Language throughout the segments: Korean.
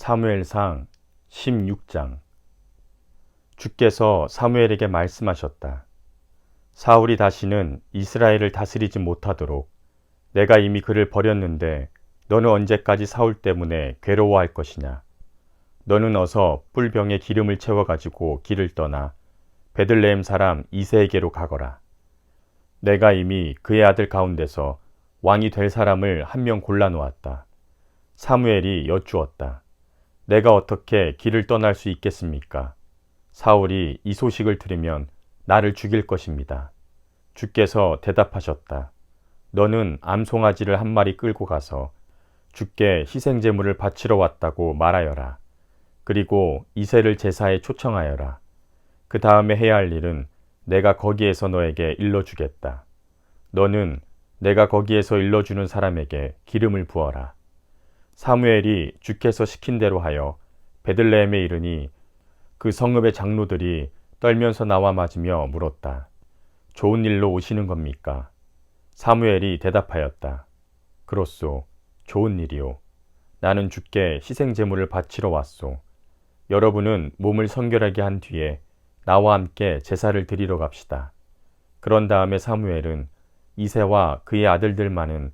사무엘상 16장. 주께서 사무엘에게 말씀하셨다. 사울이 다시는 이스라엘을 다스리지 못하도록 내가 이미 그를 버렸는데 너는 언제까지 사울 때문에 괴로워할 것이냐. 너는 어서 뿔병에 기름을 채워가지고 길을 떠나 베들레헴 사람 이새에게로 가거라. 내가 이미 그의 아들 가운데서 왕이 될 사람을 한 명 골라놓았다. 사무엘이 여쭈었다. 내가 어떻게 길을 떠날 수 있겠습니까? 사울이 이 소식을 들으면 나를 죽일 것입니다. 주께서 대답하셨다. 너는 암송아지를 한 마리 끌고 가서 주께 희생제물을 바치러 왔다고 말하여라. 그리고 이새를 제사에 초청하여라. 그 다음에 해야 할 일은 내가 거기에서 너에게 일러주겠다. 너는 내가 거기에서 일러주는 사람에게 기름을 부어라. 사무엘이 주께서 시킨 대로 하여 베들레헴에 이르니 그 성읍의 장로들이 떨면서 나와 맞으며 물었다. 좋은 일로 오시는 겁니까? 사무엘이 대답하였다. 그렇소. 좋은 일이요. 나는 주께 희생제물을 바치러 왔소. 여러분은 몸을 성결하게 한 뒤에 나와 함께 제사를 드리러 갑시다. 그런 다음에 사무엘은 이새와 그의 아들들만은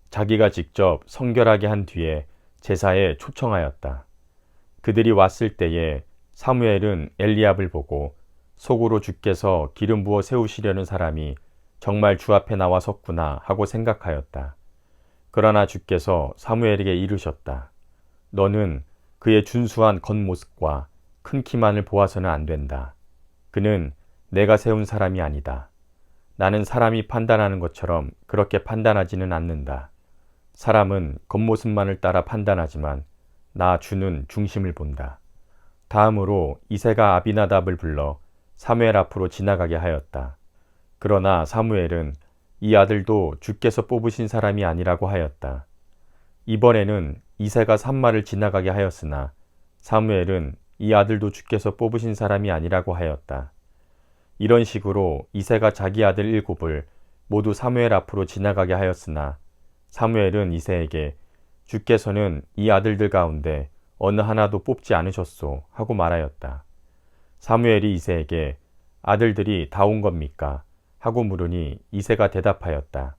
자기가 직접 성결하게 한 뒤에 제사에 초청하였다. 그들이 왔을 때에 사무엘은 엘리압을 보고 속으로 주께서 기름 부어 세우시려는 사람이 정말 주 앞에 나와 섰구나 하고 생각하였다. 그러나 주께서 사무엘에게 이르셨다. 너는 그의 준수한 겉모습과 큰 키만을 보아서는 안 된다. 그는 내가 세운 사람이 아니다. 나는 사람이 판단하는 것처럼 그렇게 판단하지는 않는다. 사람은 겉모습만을 따라 판단하지만 나 주는 중심을 본다. 다음으로 이새가 아비나답을 불러 사무엘 앞으로 지나가게 하였다. 그러나 사무엘은 이 아들도 주께서 뽑으신 사람이 아니라고 하였다. 이번에는 이새가 산마를 지나가게 하였으나 사무엘은 이 아들도 주께서 뽑으신 사람이 아니라고 하였다. 이런 식으로 이새가 자기 아들 7을 모두 사무엘 앞으로 지나가게 하였으나 사무엘은 이새에게 주께서는 이 아들들 가운데 어느 하나도 뽑지 않으셨소 하고 말하였다. 사무엘이 이새에게 아들들이 다 온 겁니까? 하고 물으니 이새가 대답하였다.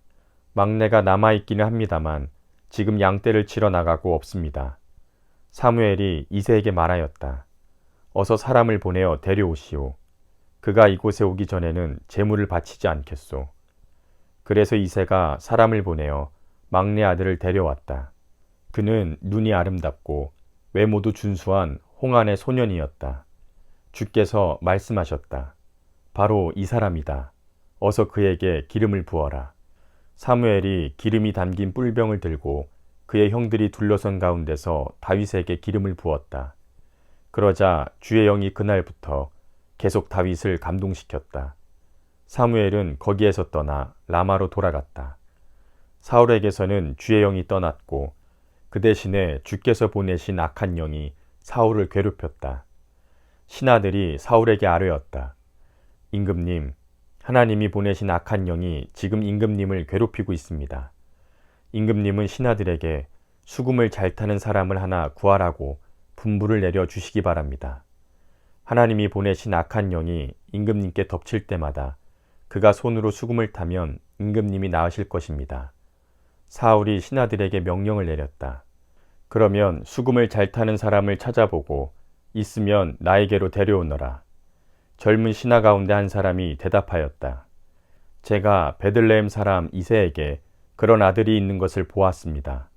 막내가 남아있기는 합니다만 지금 양떼를 치러 나가고 없습니다. 사무엘이 이새에게 말하였다. 어서 사람을 보내어 데려오시오. 그가 이곳에 오기 전에는 제물을 바치지 않겠소. 그래서 이새가 사람을 보내어 막내 아들을 데려왔다. 그는 눈이 아름답고 외모도 준수한 홍안의 소년이었다. 주께서 말씀하셨다. 바로 이 사람이다. 어서 그에게 기름을 부어라. 사무엘이 기름이 담긴 뿔병을 들고 그의 형들이 둘러선 가운데서 다윗에게 기름을 부었다. 그러자 주의 영이 그날부터 계속 다윗을 감동시켰다. 사무엘은 거기에서 떠나 라마로 돌아갔다. 사울에게서는 주의 영이 떠났고 그 대신에 주께서 보내신 악한 영이 사울을 괴롭혔다. 신하들이 사울에게 아뢰었다. 임금님, 하나님이 보내신 악한 영이 지금 임금님을 괴롭히고 있습니다. 임금님은 신하들에게 수금을 잘 타는 사람을 하나 구하라고 분부를 내려 주시기 바랍니다. 하나님이 보내신 악한 영이 임금님께 덮칠 때마다 그가 손으로 수금을 타면 임금님이 나으실 것입니다. 사울이 신하들에게 명령을 내렸다. 그러면 수금을 잘 타는 사람을 찾아보고 있으면 나에게로 데려오너라. 젊은 신하 가운데 한 사람이 대답하였다. 제가 베들레헴 사람 이새에게 그런 아들이 있는 것을 보았습니다.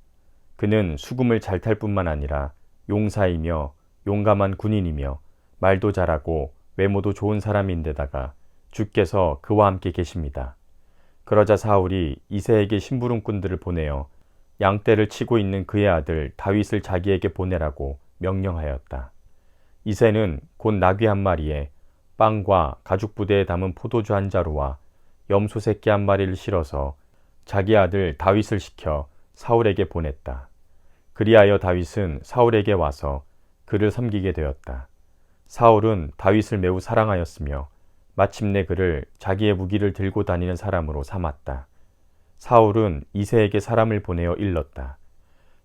그는 수금을 잘 탈 뿐만 아니라 용사이며 용감한 군인이며 말도 잘하고 외모도 좋은 사람인데다가 주께서 그와 함께 계십니다. 그러자 사울이 이새에게 심부름꾼들을 보내어 양떼를 치고 있는 그의 아들 다윗을 자기에게 보내라고 명령하였다. 이새는 곧 나귀 한 마리에 빵과 가죽 부대에 담은 포도주 한 자루와 염소 새끼 한 마리를 실어서 자기 아들 다윗을 시켜 사울에게 보냈다. 그리하여 다윗은 사울에게 와서 그를 섬기게 되었다. 사울은 다윗을 매우 사랑하였으며 마침내 그를 자기의 무기를 들고 다니는 사람으로 삼았다. 사울은 이새에게 사람을 보내어 일렀다.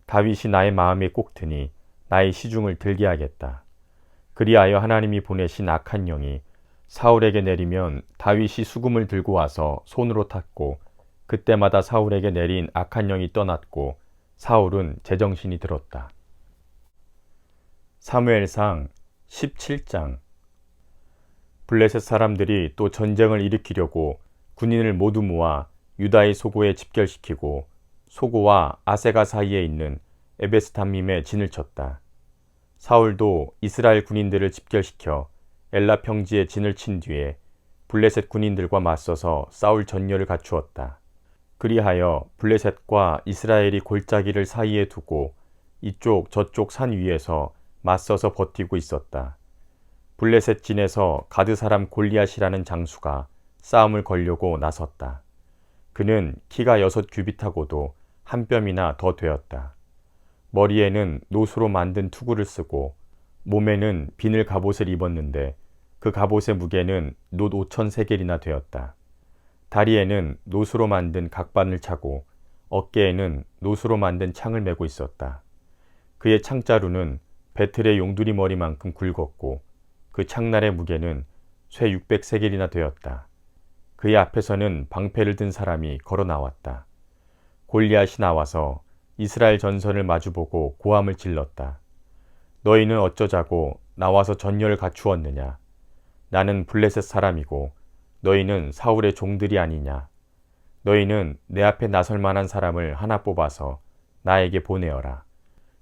다윗이 나의 마음에 꼭 드니 나의 시중을 들게 하겠다. 그리하여 하나님이 보내신 악한 영이 사울에게 내리면 다윗이 수금을 들고 와서 손으로 탔고 그때마다 사울에게 내린 악한 영이 떠났고 사울은 제정신이 들었다. 사무엘상 17장. 블레셋 사람들이 또 전쟁을 일으키려고 군인을 모두 모아 유다의 소고에 집결시키고 소고와 아세가 사이에 있는 에베스담밈에 진을 쳤다. 사울도 이스라엘 군인들을 집결시켜 엘라 평지에 진을 친 뒤에 블레셋 군인들과 맞서서 싸울 전열을 갖추었다. 그리하여 블레셋과 이스라엘이 골짜기를 사이에 두고 이쪽 저쪽 산 위에서 맞서서 버티고 있었다. 블레셋 진에서 가드 사람 골리앗이라는 장수가 싸움을 걸려고 나섰다. 그는 키가 6규빗하고도 한 뼘이나 더 되었다. 머리에는 노수로 만든 투구를 쓰고 몸에는 비늘 갑옷을 입었는데 그 갑옷의 무게는 놋 5,000세겔이나 되었다. 다리에는 노수로 만든 각반을 차고 어깨에는 노수로 만든 창을 메고 있었다. 그의 창자루는 배틀의 용두리 머리만큼 굵었고 그 창날의 무게는 쇠 600세겔이나 되었다. 그의 앞에서는 방패를 든 사람이 걸어 나왔다. 골리앗이 나와서 이스라엘 전선을 마주보고 고함을 질렀다. 너희는 어쩌자고 나와서 전열을 갖추었느냐? 나는 블레셋 사람이고 너희는 사울의 종들이 아니냐? 너희는 내 앞에 나설 만한 사람을 하나 뽑아서 나에게 보내어라.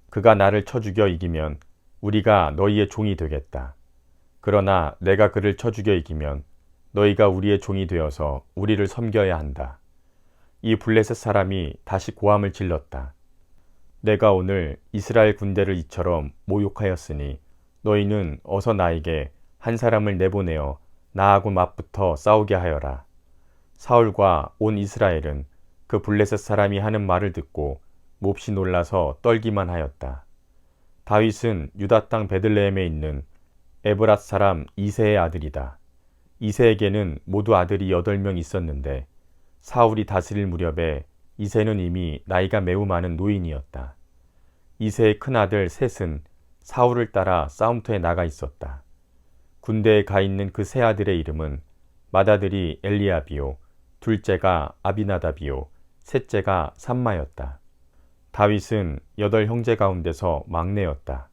그가 나를 쳐 죽여 이기면 우리가 너희의 종이 되겠다. 그러나 내가 그를 쳐 죽여 이기면 너희가 우리의 종이 되어서 우리를 섬겨야 한다. 이 블레셋 사람이 다시 고함을 질렀다. 내가 오늘 이스라엘 군대를 이처럼 모욕하였으니 너희는 어서 나에게 한 사람을 내보내어 나하고 맞붙어 싸우게 하여라. 사울과 온 이스라엘은 그 블레셋 사람이 하는 말을 듣고 몹시 놀라서 떨기만 하였다. 다윗은 유다 땅 베들레헴에 있는 에브랏 사람 이새의 아들이다. 이새에게는 모두 아들이 8명 있었는데 사울이 다스릴 무렵에 이새는 이미 나이가 매우 많은 노인이었다. 이새의 큰아들 셋은 사울을 따라 싸움터에 나가 있었다. 군대에 가 있는 그 세 아들의 이름은 맏아들이 엘리압이요, 둘째가 아비나답이요, 셋째가 삼마였다. 다윗은 8 형제 가운데서 막내였다.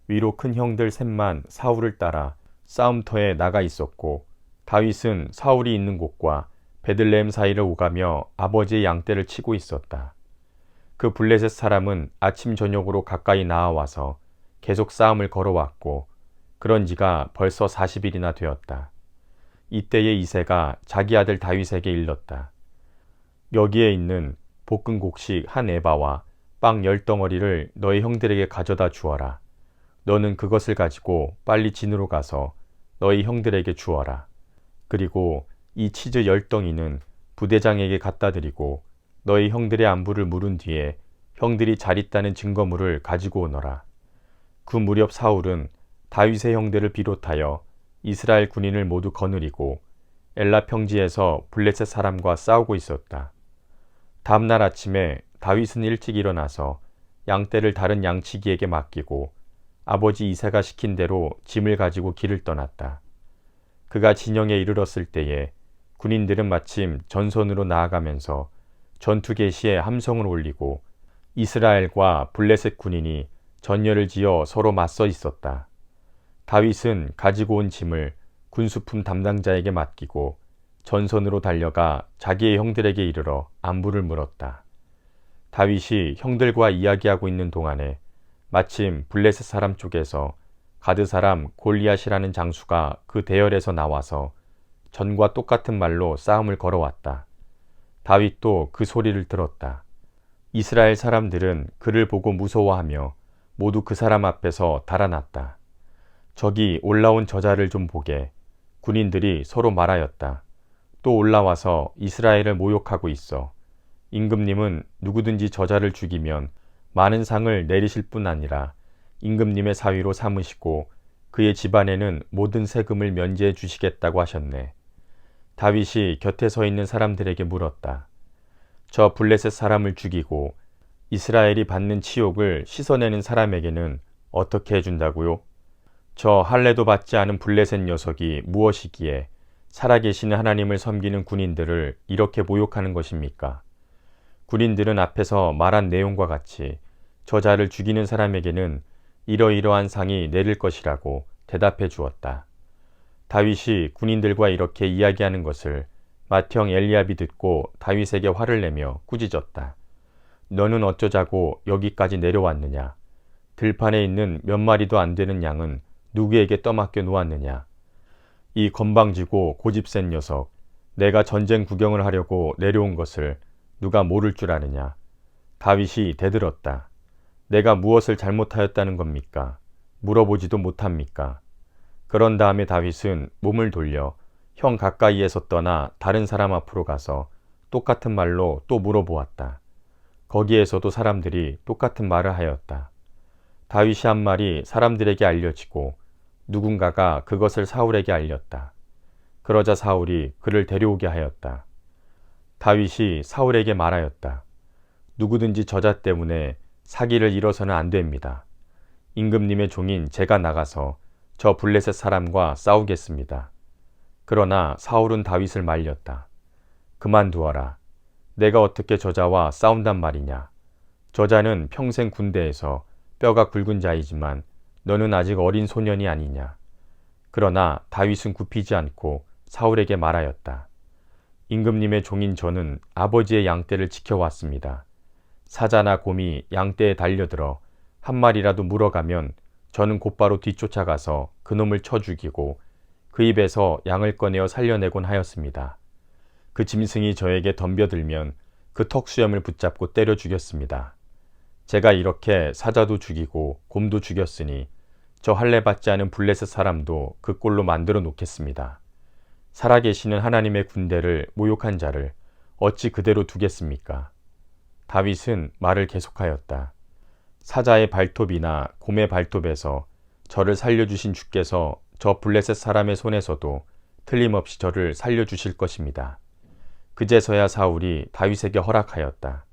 위로 큰 형들 셋만 사울을 따라 싸움터에 나가 있었고 다윗은 사울이 있는 곳과 베들레헴 사이를 오가며 아버지의 양떼를 치고 있었다. 그 블레셋 사람은 아침 저녁으로 가까이 나아와서 계속 싸움을 걸어왔고 그런 지가 벌써 40일이나 되었다. 이때에 이새가 자기 아들 다윗에게 일렀다. 여기에 있는 볶은 곡식 한 에바와 빵 10덩어리를 너희 형들에게 가져다 주어라. 너는 그것을 가지고 빨리 진으로 가서 너희 형들에게 주어라. 그리고 이 치즈 10덩이는 부대장에게 갖다 드리고 너희 형들의 안부를 물은 뒤에 형들이 잘 있다는 증거물을 가지고 오너라. 그 무렵 사울은 다윗의 형들을 비롯하여 이스라엘 군인을 모두 거느리고 엘라 평지에서 블레셋 사람과 싸우고 있었다. 다음날 아침에 다윗은 일찍 일어나서 양떼를 다른 양치기에게 맡기고 아버지 이새가 시킨 대로 짐을 가지고 길을 떠났다. 그가 진영에 이르렀을 때에 군인들은 마침 전선으로 나아가면서 전투 개시에 함성을 올리고 이스라엘과 블레셋 군인이 전열을 지어 서로 맞서 있었다. 다윗은 가지고 온 짐을 군수품 담당자에게 맡기고 전선으로 달려가 자기의 형들에게 이르러 안부를 물었다. 다윗이 형들과 이야기하고 있는 동안에 마침 블레셋 사람 쪽에서 가드 사람 골리앗이라는 장수가 그 대열에서 나와서 전과 똑같은 말로 싸움을 걸어왔다. 다윗도 그 소리를 들었다. 이스라엘 사람들은 그를 보고 무서워하며 모두 그 사람 앞에서 달아났다. 저기 올라온 저자를 좀 보게. 군인들이 서로 말하였다. 또 올라와서 이스라엘을 모욕하고 있어. 임금님은 누구든지 저자를 죽이면 많은 상을 내리실 뿐 아니라 임금님의 사위로 삼으시고 그의 집안에는 모든 세금을 면제해 주시겠다고 하셨네. 다윗이 곁에 서 있는 사람들에게 물었다. 저 블레셋 사람을 죽이고 이스라엘이 받는 치욕을 씻어내는 사람에게는 어떻게 해준다고요? 저 할례도 받지 않은 블레셋 녀석이 무엇이기에 살아계시는 하나님을 섬기는 군인들을 이렇게 모욕하는 것입니까? 군인들은 앞에서 말한 내용과 같이 저자를 죽이는 사람에게는 이러이러한 상이 내릴 것이라고 대답해 주었다. 다윗이 군인들과 이렇게 이야기하는 것을 맏형 엘리압이 듣고 다윗에게 화를 내며 꾸짖었다. 너는 어쩌자고 여기까지 내려왔느냐? 들판에 있는 몇 마리도 안 되는 양은 누구에게 떠맡겨 놓았느냐? 이 건방지고 고집센 녀석, 내가 전쟁 구경을 하려고 내려온 것을 누가 모를 줄 아느냐? 다윗이 대들었다. 내가 무엇을 잘못하였다는 겁니까? 물어보지도 못합니까? 그런 다음에 다윗은 몸을 돌려 형 가까이에서 떠나 다른 사람 앞으로 가서 똑같은 말로 또 물어보았다. 거기에서도 사람들이 똑같은 말을 하였다. 다윗이 한 말이 사람들에게 알려지고 누군가가 그것을 사울에게 알렸다. 그러자 사울이 그를 데려오게 하였다. 다윗이 사울에게 말하였다. 누구든지 저자 때문에 사기를 잃어서는 안 됩니다. 임금님의 종인 제가 나가서 저 블레셋 사람과 싸우겠습니다. 그러나 사울은 다윗을 말렸다. 그만두어라. 내가 어떻게 저자와 싸운단 말이냐. 저자는 평생 군대에서 뼈가 굵은 자이지만 너는 아직 어린 소년이 아니냐. 그러나 다윗은 굽히지 않고 사울에게 말하였다. 임금님의 종인 저는 아버지의 양떼를 지켜왔습니다. 사자나 곰이 양떼에 달려들어 한 마리라도 물어가면 저는 곧바로 뒤쫓아가서 그놈을 쳐 죽이고 그 입에서 양을 꺼내어 살려내곤 하였습니다. 그 짐승이 저에게 덤벼들면 그 턱수염을 붙잡고 때려 죽였습니다. 제가 이렇게 사자도 죽이고 곰도 죽였으니 저 할례 받지 않은 블레셋 사람도 그 꼴로 만들어 놓겠습니다. 살아계시는 하나님의 군대를 모욕한 자를 어찌 그대로 두겠습니까? 다윗은 말을 계속하였다. 사자의 발톱이나 곰의 발톱에서 저를 살려주신 주께서 저 블레셋 사람의 손에서도 틀림없이 저를 살려주실 것입니다. 그제서야 사울이 다윗에게 허락하였다.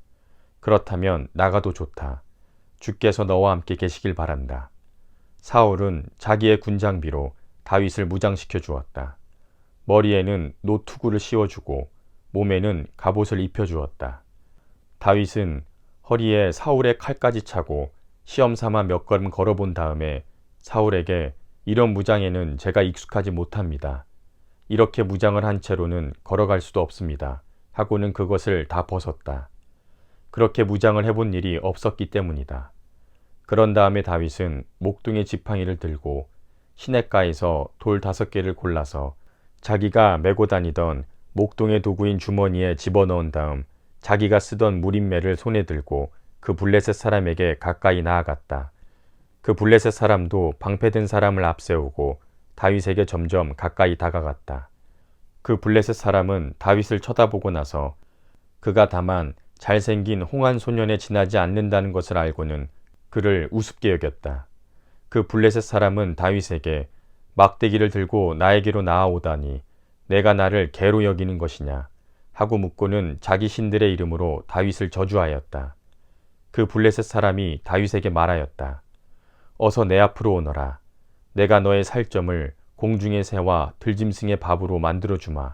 그렇다면 나가도 좋다. 주께서 너와 함께 계시길 바란다. 사울은 자기의 군장비로 다윗을 무장시켜 주었다. 머리에는 노투구를 씌워주고 몸에는 갑옷을 입혀주었다. 다윗은 허리에 사울의 칼까지 차고 시험삼아 몇 걸음 걸어본 다음에 사울에게 이런 무장에는 제가 익숙하지 못합니다. 이렇게 무장을 한 채로는 걸어갈 수도 없습니다. 하고는 그것을 다 벗었다. 그렇게 무장을 해본 일이 없었기 때문이다. 그런 다음에 다윗은 목동의 지팡이를 들고 시냇가에서 돌 5개를 골라서 자기가 메고 다니던 목동의 도구인 주머니에 집어넣은 다음 자기가 쓰던 무림매를 손에 들고 그 블레셋 사람에게 가까이 나아갔다. 그 블레셋 사람도 방패든 사람을 앞세우고 다윗에게 점점 가까이 다가갔다. 그 블레셋 사람은 다윗을 쳐다보고 나서 그가 다만 잘생긴 홍한 소년에 지나지 않는다는 것을 알고는 그를 우습게 여겼다. 그 블레셋 사람은 다윗에게 막대기를 들고 나에게로 나아오다니 내가 나를 개로 여기는 것이냐 하고 묻고는 자기 신들의 이름으로 다윗을 저주하였다. 그 블레셋 사람이 다윗에게 말하였다. 어서 내 앞으로 오너라. 내가 너의 살점을 공중의 새와 들짐승의 밥으로 만들어주마.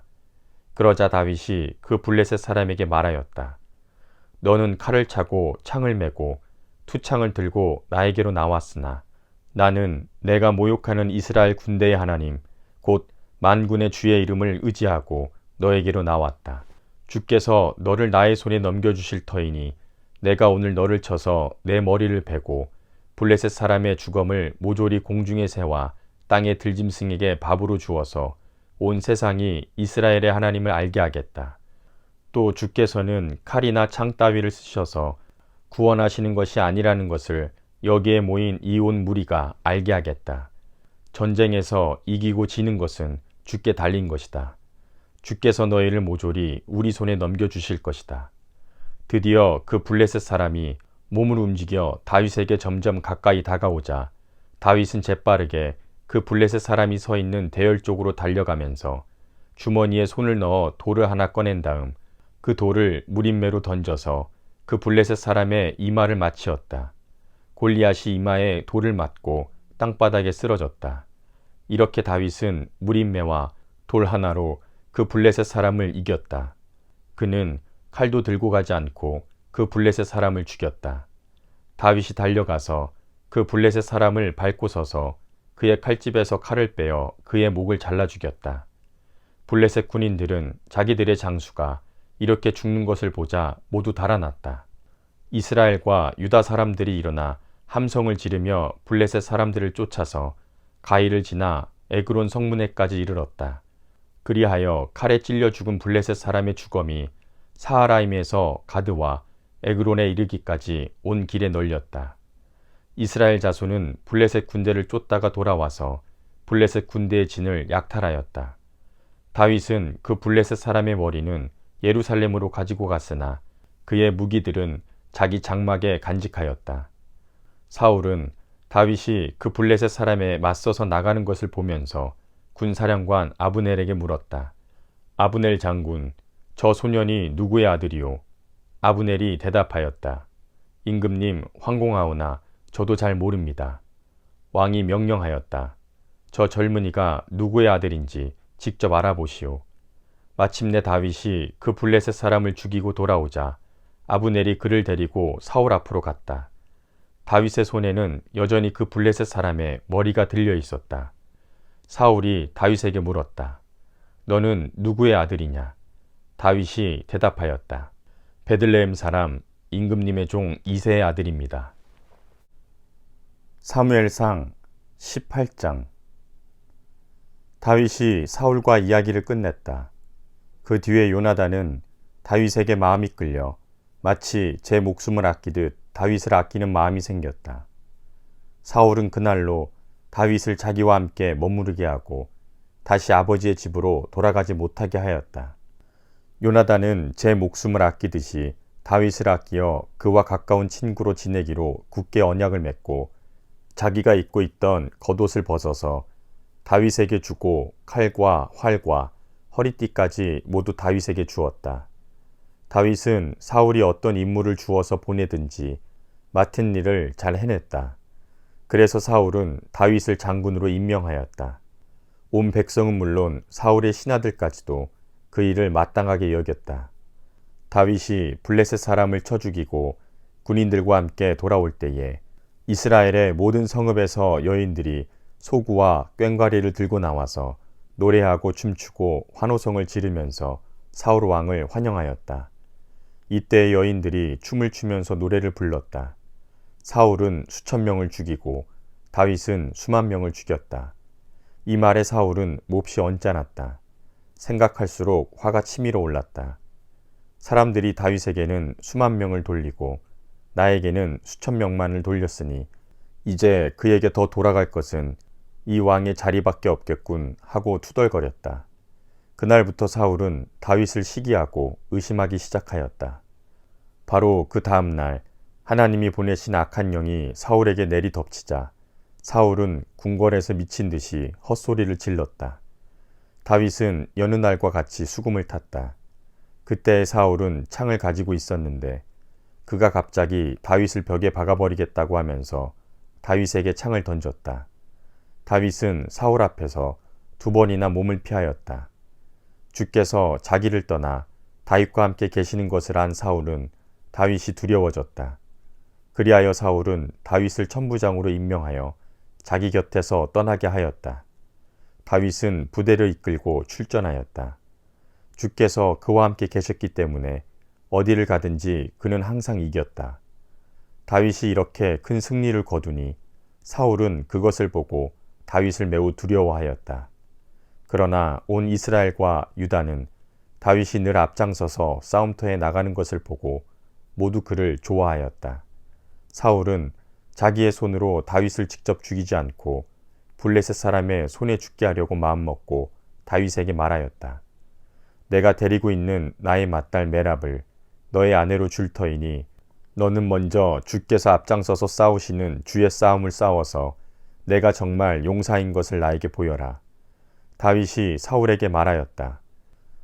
그러자 다윗이 그 블레셋 사람에게 말하였다. 너는 칼을 차고 창을 메고 투창을 들고 나에게로 나왔으나 나는 내가 모욕하는 이스라엘 군대의 하나님 곧 만군의 주의 이름을 의지하고 너에게로 나왔다. 주께서 너를 나의 손에 넘겨주실 터이니 내가 오늘 너를 쳐서 내 머리를 베고 블레셋 사람의 주검을 모조리 공중의 새와 땅의 들짐승에게 밥으로 주어서 온 세상이 이스라엘의 하나님을 알게 하겠다. 또 주께서는 칼이나 창 따위를 쓰셔서 구원하시는 것이 아니라는 것을 여기에 모인 이 온 무리가 알게 하겠다. 전쟁에서 이기고 지는 것은 주께 달린 것이다. 주께서 너희를 모조리 우리 손에 넘겨주실 것이다. 드디어 그 블레셋 사람이 몸을 움직여 다윗에게 점점 가까이 다가오자 다윗은 재빠르게 그 블레셋 사람이 서 있는 대열 쪽으로 달려가면서 주머니에 손을 넣어 돌을 하나 꺼낸 다음 그 돌을 무림매로 던져서 그 블레셋 사람의 이마를 맞추었다. 골리앗이 이마에 돌을 맞고 땅바닥에 쓰러졌다. 이렇게 다윗은 무림매와 돌 하나로 그 블레셋 사람을 이겼다. 그는 칼도 들고 가지 않고 그 블레셋 사람을 죽였다. 다윗이 달려가서 그 블레셋 사람을 밟고 서서 그의 칼집에서 칼을 빼어 그의 목을 잘라 죽였다. 블레셋 군인들은 자기들의 장수가 이렇게 죽는 것을 보자 모두 달아났다. 이스라엘과 유다 사람들이 일어나 함성을 지르며 블레셋 사람들을 쫓아서 가이를 지나 에그론 성문에까지 이르렀다. 그리하여 칼에 찔려 죽은 블레셋 사람의 주검이 사하라임에서 가드와 에그론에 이르기까지 온 길에 널렸다. 이스라엘 자손은 블레셋 군대를 쫓다가 돌아와서 블레셋 군대의 진을 약탈하였다. 다윗은 그 블레셋 사람의 머리는 예루살렘으로 가지고 갔으나 그의 무기들은 자기 장막에 간직하였다. 사울은 다윗이 그 블레셋 사람에 맞서서 나가는 것을 보면서 군사령관 아브넬에게 물었다. 아브넬 장군, 저 소년이 누구의 아들이오? 아브넬이 대답하였다. 임금님 황공하오나 저도 잘 모릅니다. 왕이 명령하였다. 저 젊은이가 누구의 아들인지 직접 알아보시오. 마침내 다윗이 그 블레셋 사람을 죽이고 돌아오자 아브넬이 그를 데리고 사울 앞으로 갔다. 다윗의 손에는 여전히 그 블레셋 사람의 머리가 들려 있었다. 사울이 다윗에게 물었다. 너는 누구의 아들이냐? 다윗이 대답하였다. 베들레헴 사람 임금님의 종 이새의 아들입니다. 사무엘상 18장. 다윗이 사울과 이야기를 끝냈다. 그 뒤에 요나단은 다윗에게 마음이 끌려 마치 제 목숨을 아끼듯 다윗을 아끼는 마음이 생겼다. 사울은 그날로 다윗을 자기와 함께 머무르게 하고 다시 아버지의 집으로 돌아가지 못하게 하였다. 요나단은 제 목숨을 아끼듯이 다윗을 아끼어 그와 가까운 친구로 지내기로 굳게 언약을 맺고 자기가 입고 있던 겉옷을 벗어서 다윗에게 주고 칼과 활과 허리띠까지 모두 다윗에게 주었다. 다윗은 사울이 어떤 임무를 주어서 보내든지 맡은 일을 잘 해냈다. 그래서 사울은 다윗을 장군으로 임명하였다. 온 백성은 물론 사울의 신하들까지도 그 일을 마땅하게 여겼다. 다윗이 블레셋 사람을 쳐 죽이고 군인들과 함께 돌아올 때에 이스라엘의 모든 성읍에서 여인들이 소구와 꽹과리를 들고 나와서 노래하고 춤추고 환호성을 지르면서 사울 왕을 환영하였다. 이때 여인들이 춤을 추면서 노래를 불렀다. 사울은 수천 명을 죽이고 다윗은 수만 명을 죽였다. 이 말에 사울은 몹시 언짢았다. 생각할수록 화가 치밀어 올랐다. 사람들이 다윗에게는 수만 명을 돌리고 나에게는 수천 명만을 돌렸으니 이제 그에게 더 돌아갈 것은 이 왕의 자리밖에 없겠군 하고 투덜거렸다. 그날부터 사울은 다윗을 시기하고 의심하기 시작하였다. 바로 그 다음 날 하나님이 보내신 악한 영이 사울에게 내리 덮치자 사울은 궁궐에서 미친 듯이 헛소리를 질렀다. 다윗은 여느 날과 같이 수금을 탔다. 그때 사울은 창을 가지고 있었는데 그가 갑자기 다윗을 벽에 박아버리겠다고 하면서 다윗에게 창을 던졌다. 다윗은 사울 앞에서 2번이나 몸을 피하였다. 주께서 자기를 떠나 다윗과 함께 계시는 것을 안 사울은 다윗이 두려워졌다. 그리하여 사울은 다윗을 천부장으로 임명하여 자기 곁에서 떠나게 하였다. 다윗은 부대를 이끌고 출전하였다. 주께서 그와 함께 계셨기 때문에 어디를 가든지 그는 항상 이겼다. 다윗이 이렇게 큰 승리를 거두니 사울은 그것을 보고 다윗을 매우 두려워하였다. 그러나 온 이스라엘과 유다는 다윗이 늘 앞장서서 싸움터에 나가는 것을 보고 모두 그를 좋아하였다. 사울은 자기의 손으로 다윗을 직접 죽이지 않고 블레셋 사람의 손에 죽게 하려고 마음먹고 다윗에게 말하였다. 내가 데리고 있는 나의 맏딸 메랍을 너의 아내로 줄 터이니 너는 먼저 주께서 앞장서서 싸우시는 주의 싸움을 싸워서 내가 정말 용사인 것을 나에게 보여라. 다윗이 사울에게 말하였다.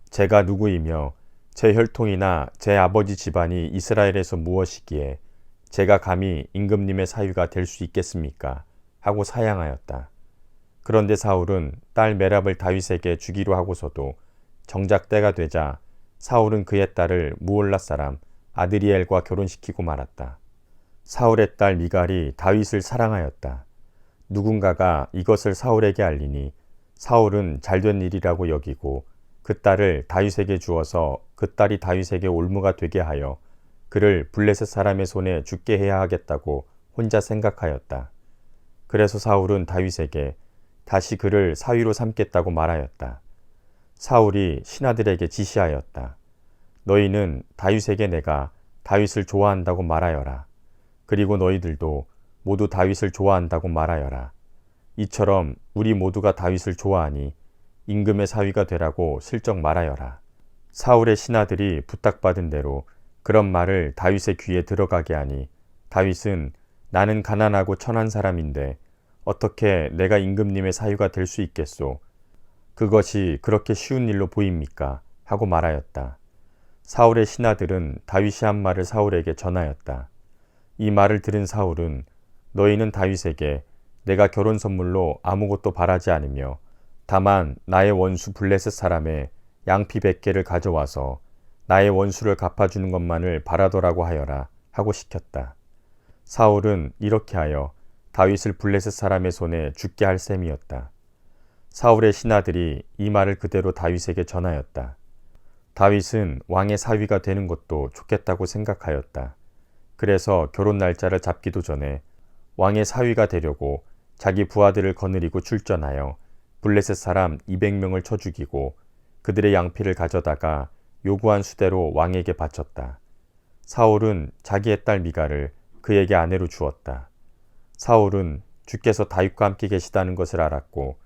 제가 누구이며 제 혈통이나 제 아버지 집안이 이스라엘에서 무엇이기에 제가 감히 임금님의 사위가 될 수 있겠습니까? 하고 사양하였다. 그런데 사울은 딸 메랍을 다윗에게 주기로 하고서도 정작 때가 되자 사울은 그의 딸을 무올라 사람 아드리엘과 결혼시키고 말았다. 사울의 딸 미갈이 다윗을 사랑하였다. 누군가가 이것을 사울에게 알리니 사울은 잘된 일이라고 여기고 그 딸을 다윗에게 주어서 그 딸이 다윗에게 올무가 되게 하여 그를 블레셋 사람의 손에 죽게 해야 하겠다고 혼자 생각하였다. 그래서 사울은 다윗에게 다시 그를 사위로 삼겠다고 말하였다. 사울이 신하들에게 지시하였다. 너희는 다윗에게 내가 다윗을 좋아한다고 말하여라. 그리고 너희들도 모두 다윗을 좋아한다고 말하여라. 이처럼 우리 모두가 다윗을 좋아하니 임금의 사위가 되라고 슬쩍 말하여라. 사울의 신하들이 부탁받은 대로 그런 말을 다윗의 귀에 들어가게 하니 다윗은 나는 가난하고 천한 사람인데 어떻게 내가 임금님의 사위가 될 수 있겠소? 그것이 그렇게 쉬운 일로 보입니까? 하고 말하였다. 사울의 신하들은 다윗이 한 말을 사울에게 전하였다. 이 말을 들은 사울은 너희는 다윗에게 내가 결혼 선물로 아무것도 바라지 않으며 다만 나의 원수 블레셋 사람의 양피 100개를 가져와서 나의 원수를 갚아주는 것만을 바라더라고 하여라 하고 시켰다. 사울은 이렇게 하여 다윗을 블레셋 사람의 손에 죽게 할 셈이었다. 사울의 신하들이 이 말을 그대로 다윗에게 전하였다. 다윗은 왕의 사위가 되는 것도 좋겠다고 생각하였다. 그래서 결혼 날짜를 잡기도 전에 왕의 사위가 되려고 자기 부하들을 거느리고 출전하여 블레셋 사람 200명을 쳐 죽이고 그들의 양피를 가져다가 요구한 수대로 왕에게 바쳤다. 사울은 자기의 딸 미갈을 그에게 아내로 주었다. 사울은 주께서 다윗과 함께 계시다는 것을 알았고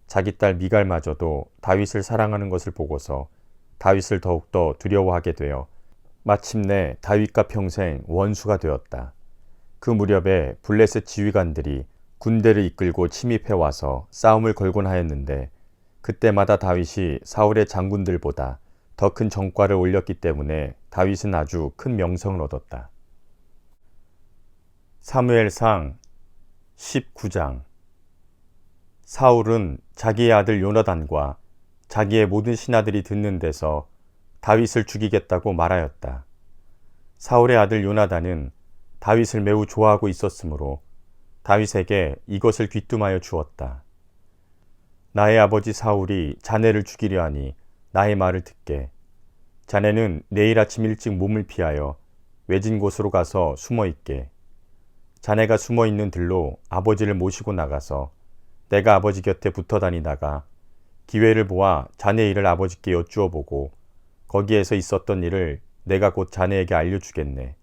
자기 딸 미갈마저도 다윗을 사랑하는 것을 보고서 다윗을 더욱더 두려워하게 되어 마침내 다윗과 평생 원수가 되었다. 그 무렵에 블레셋 지휘관들이 군대를 이끌고 침입해 와서 싸움을 걸곤 하였는데 그때마다 다윗이 사울의 장군들보다 더 큰 전과를 올렸기 때문에 다윗은 아주 큰 명성을 얻었다. 사무엘상 19장. 사울은 자기의 아들 요나단과 자기의 모든 신하들이 듣는 데서 다윗을 죽이겠다고 말하였다. 사울의 아들 요나단은 다윗을 매우 좋아하고 있었으므로 다윗에게 이것을 귀뚱하여 주었다. 나의 아버지 사울이 자네를 죽이려 하니 나의 말을 듣게. 자네는 내일 아침 일찍 몸을 피하여 외진 곳으로 가서 숨어 있게. 자네가 숨어 있는 들로 아버지를 모시고 나가서 내가 아버지 곁에 붙어 다니다가 기회를 보아 자네 일을 아버지께 여쭈어 보고 거기에서 있었던 일을 내가 곧 자네에게 알려주겠네.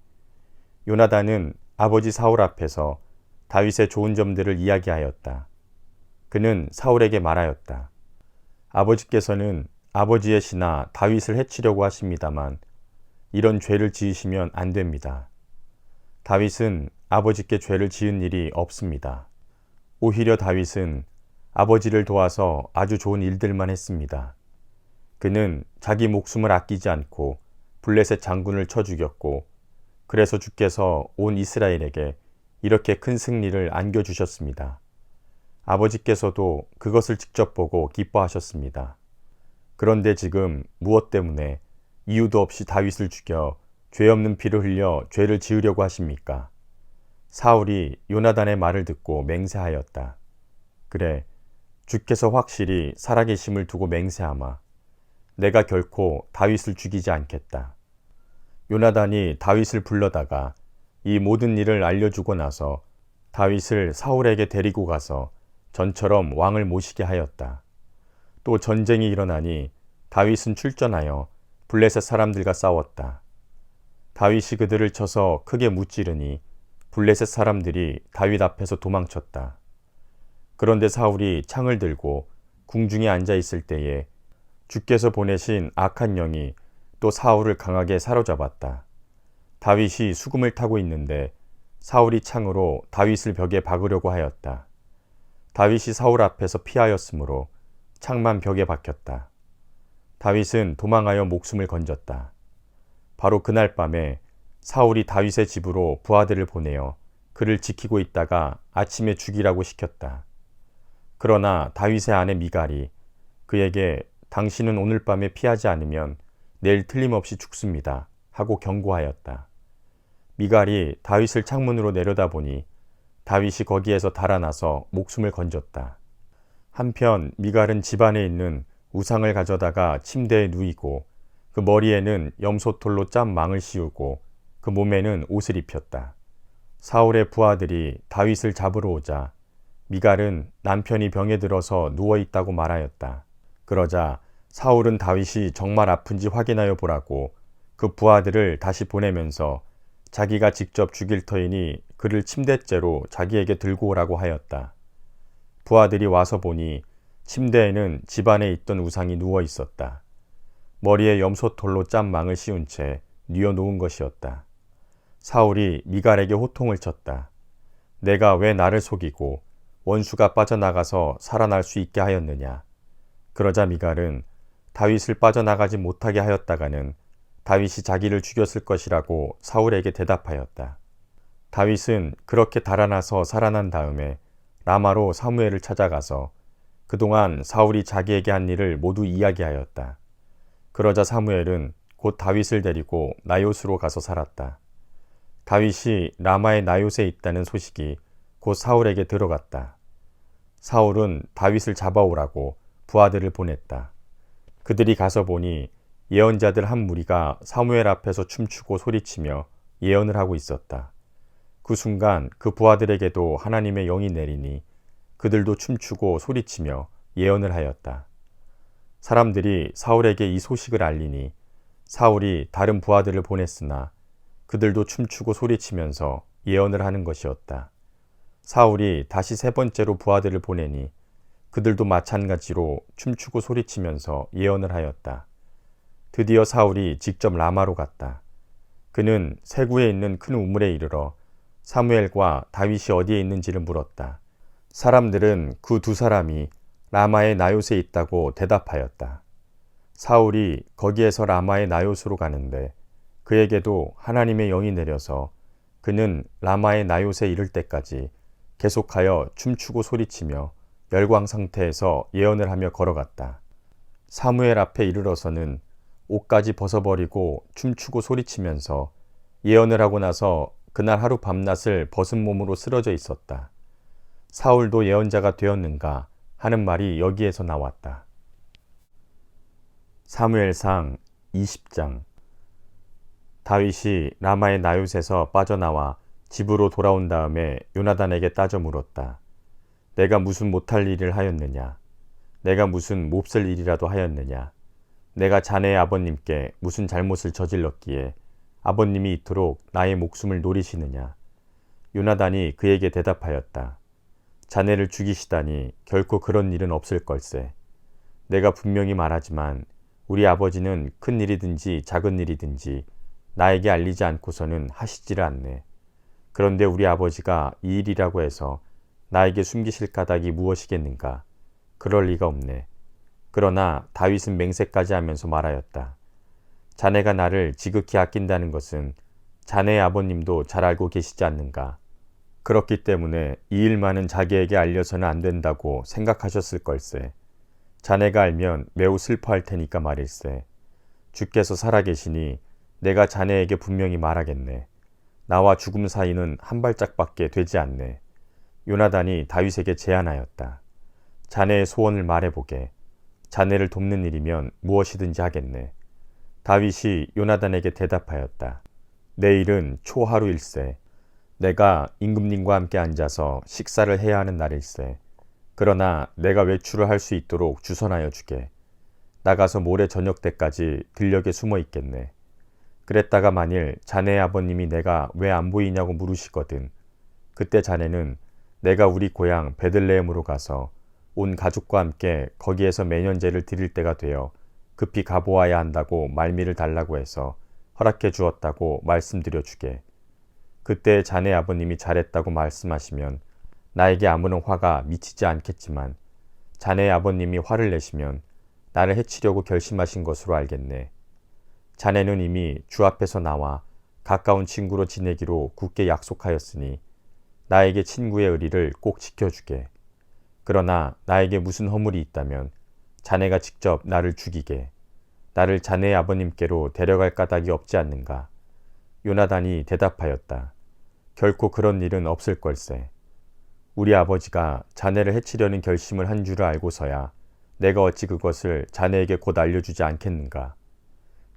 요나단은 아버지 사울 앞에서 다윗의 좋은 점들을 이야기하였다. 그는 사울에게 말하였다. 아버지께서는 아버지의 신하 다윗을 해치려고 하십니다만 이런 죄를 지으시면 안 됩니다. 다윗은 아버지께 죄를 지은 일이 없습니다. 오히려 다윗은 아버지를 도와서 아주 좋은 일들만 했습니다. 그는 자기 목숨을 아끼지 않고 블레셋 장군을 쳐 죽였고 그래서 주께서 온 이스라엘에게 이렇게 큰 승리를 안겨주셨습니다. 아버지께서도 그것을 직접 보고 기뻐하셨습니다. 그런데 지금 무엇 때문에 이유도 없이 다윗을 죽여 죄 없는 피를 흘려 죄를 지으려고 하십니까? 사울이 요나단의 말을 듣고 맹세하였다. 그래, 주께서 확실히 살아계심을 두고 맹세하마. 내가 결코 다윗을 죽이지 않겠다. 요나단이 다윗을 불러다가 이 모든 일을 알려주고 나서 다윗을 사울에게 데리고 가서 전처럼 왕을 모시게 하였다. 또 전쟁이 일어나니 다윗은 출전하여 블레셋 사람들과 싸웠다. 다윗이 그들을 쳐서 크게 무찌르니 블레셋 사람들이 다윗 앞에서 도망쳤다. 그런데 사울이 창을 들고 궁중에 앉아 있을 때에 주께서 보내신 악한 영이 또 사울을 강하게 사로잡았다. 다윗이 수금을 타고 있는데 사울이 창으로 다윗을 벽에 박으려고 하였다. 다윗이 사울 앞에서 피하였으므로 창만 벽에 박혔다. 다윗은 도망하여 목숨을 건졌다. 바로 그날 밤에 사울이 다윗의 집으로 부하들을 보내어 그를 지키고 있다가 아침에 죽이라고 시켰다. 그러나 다윗의 아내 미갈이 그에게 당신은 오늘 밤에 피하지 않으면 내일 틀림없이 죽습니다 하고 경고하였다. 미갈이 다윗을 창문으로 내려다보니 다윗이 거기에서 달아나서 목숨을 건졌다. 한편 미갈은 집안에 있는 우상을 가져다가 침대에 누이고 그 머리에는 염소털로 짠 망을 씌우고 그 몸에는 옷을 입혔다. 사울의 부하들이 다윗을 잡으러 오자 미갈은 남편이 병에 들어서 누워있다고 말하였다. 그러자 사울은 다윗이 정말 아픈지 확인하여 보라고 그 부하들을 다시 보내면서 자기가 직접 죽일 터이니 그를 침대째로 자기에게 들고 오라고 하였다. 부하들이 와서 보니 침대에는 집안에 있던 우상이 누워 있었다. 머리에 염소털로 짠 망을 씌운 채 뉘어 놓은 것이었다. 사울이 미갈에게 호통을 쳤다. 내가 왜 나를 속이고 원수가 빠져나가서 살아날 수 있게 하였느냐. 그러자 미갈은 다윗을 빠져나가지 못하게 하였다가는 다윗이 자기를 죽였을 것이라고 사울에게 대답하였다. 다윗은 그렇게 달아나서 살아난 다음에 라마로 사무엘을 찾아가서 그동안 사울이 자기에게 한 일을 모두 이야기하였다. 그러자 사무엘은 곧 다윗을 데리고 나요스로 가서 살았다. 다윗이 라마의 나요스에 있다는 소식이 곧 사울에게 들어갔다. 사울은 다윗을 잡아오라고 부하들을 보냈다. 그들이 가서 보니 예언자들 한 무리가 사무엘 앞에서 춤추고 소리치며 예언을 하고 있었다. 그 순간 그 부하들에게도 하나님의 영이 내리니 그들도 춤추고 소리치며 예언을 하였다. 사람들이 사울에게 이 소식을 알리니 사울이 다른 부하들을 보냈으나 그들도 춤추고 소리치면서 예언을 하는 것이었다. 사울이 다시 세 번째로 부하들을 보내니 그들도 마찬가지로 춤추고 소리치면서 예언을 하였다. 드디어 사울이 직접 라마로 갔다. 그는 세구에 있는 큰 우물에 이르러 사무엘과 다윗이 어디에 있는지를 물었다. 사람들은 그 두 사람이 라마의 나요스에 있다고 대답하였다. 사울이 거기에서 라마의 나요스로 가는데 그에게도 하나님의 영이 내려서 그는 라마의 나요스에 이를 때까지 계속하여 춤추고 소리치며 열광 상태에서 예언을 하며 걸어갔다. 사무엘 앞에 이르러서는 옷까지 벗어버리고 춤추고 소리치면서 예언을 하고 나서 그날 하루 밤낮을 벗은 몸으로 쓰러져 있었다. 사울도 예언자가 되었는가 하는 말이 여기에서 나왔다. 사무엘상 20장. 다윗이 라마의 나요스에서 빠져나와 집으로 돌아온 다음에 요나단에게 따져 물었다. 내가 무슨 못할 일을 하였느냐? 내가 무슨 몹쓸 일이라도 하였느냐? 내가 자네의 아버님께 무슨 잘못을 저질렀기에 아버님이 이토록 나의 목숨을 노리시느냐? 요나단이 그에게 대답하였다. 자네를 죽이시다니 결코 그런 일은 없을 걸세. 내가 분명히 말하지만 우리 아버지는 큰 일이든지 작은 일이든지 나에게 알리지 않고서는 하시지를 않네. 그런데 우리 아버지가 이 일이라고 해서 나에게 숨기실 까닭이 무엇이겠는가? 그럴 리가 없네. 그러나 다윗은 맹세까지 하면서 말하였다. 자네가 나를 지극히 아낀다는 것은 자네의 아버님도 잘 알고 계시지 않는가? 그렇기 때문에 이 일만은 자기에게 알려서는 안 된다고 생각하셨을 걸세. 자네가 알면 매우 슬퍼할 테니까 말일세. 주께서 살아계시니 내가 자네에게 분명히 말하겠네. 나와 죽음 사이는 한 발짝밖에 되지 않네. 요나단이 다윗에게 제안하였다. 자네의 소원을 말해보게. 자네를 돕는 일이면 무엇이든지 하겠네. 다윗이 요나단에게 대답하였다. 내일은 초하루일세. 내가 임금님과 함께 앉아서 식사를 해야 하는 날일세. 그러나 내가 외출을 할 수 있도록 주선하여 주게. 나가서 모레 저녁 때까지 들녘에 숨어 있겠네. 그랬다가 만일 자네의 아버님이 내가 왜 안 보이냐고 물으시거든. 그때 자네는 내가 우리 고향 베들레헴으로 가서 온 가족과 함께 거기에서 매년제를 드릴 때가 되어 급히 가보아야 한다고 말미를 달라고 해서 허락해 주었다고 말씀드려 주게. 그때 자네 아버님이 잘했다고 말씀하시면 나에게 아무런 화가 미치지 않겠지만 자네 아버님이 화를 내시면 나를 해치려고 결심하신 것으로 알겠네. 자네는 이미 주 앞에서 나와 가까운 친구로 지내기로 굳게 약속하였으니 나에게 친구의 의리를 꼭 지켜주게. 그러나 나에게 무슨 허물이 있다면 자네가 직접 나를 죽이게. 나를 자네의 아버님께로 데려갈 까닭이 없지 않는가. 요나단이 대답하였다. 결코 그런 일은 없을 걸세. 우리 아버지가 자네를 해치려는 결심을 한 줄을 알고서야 내가 어찌 그것을 자네에게 곧 알려주지 않겠는가.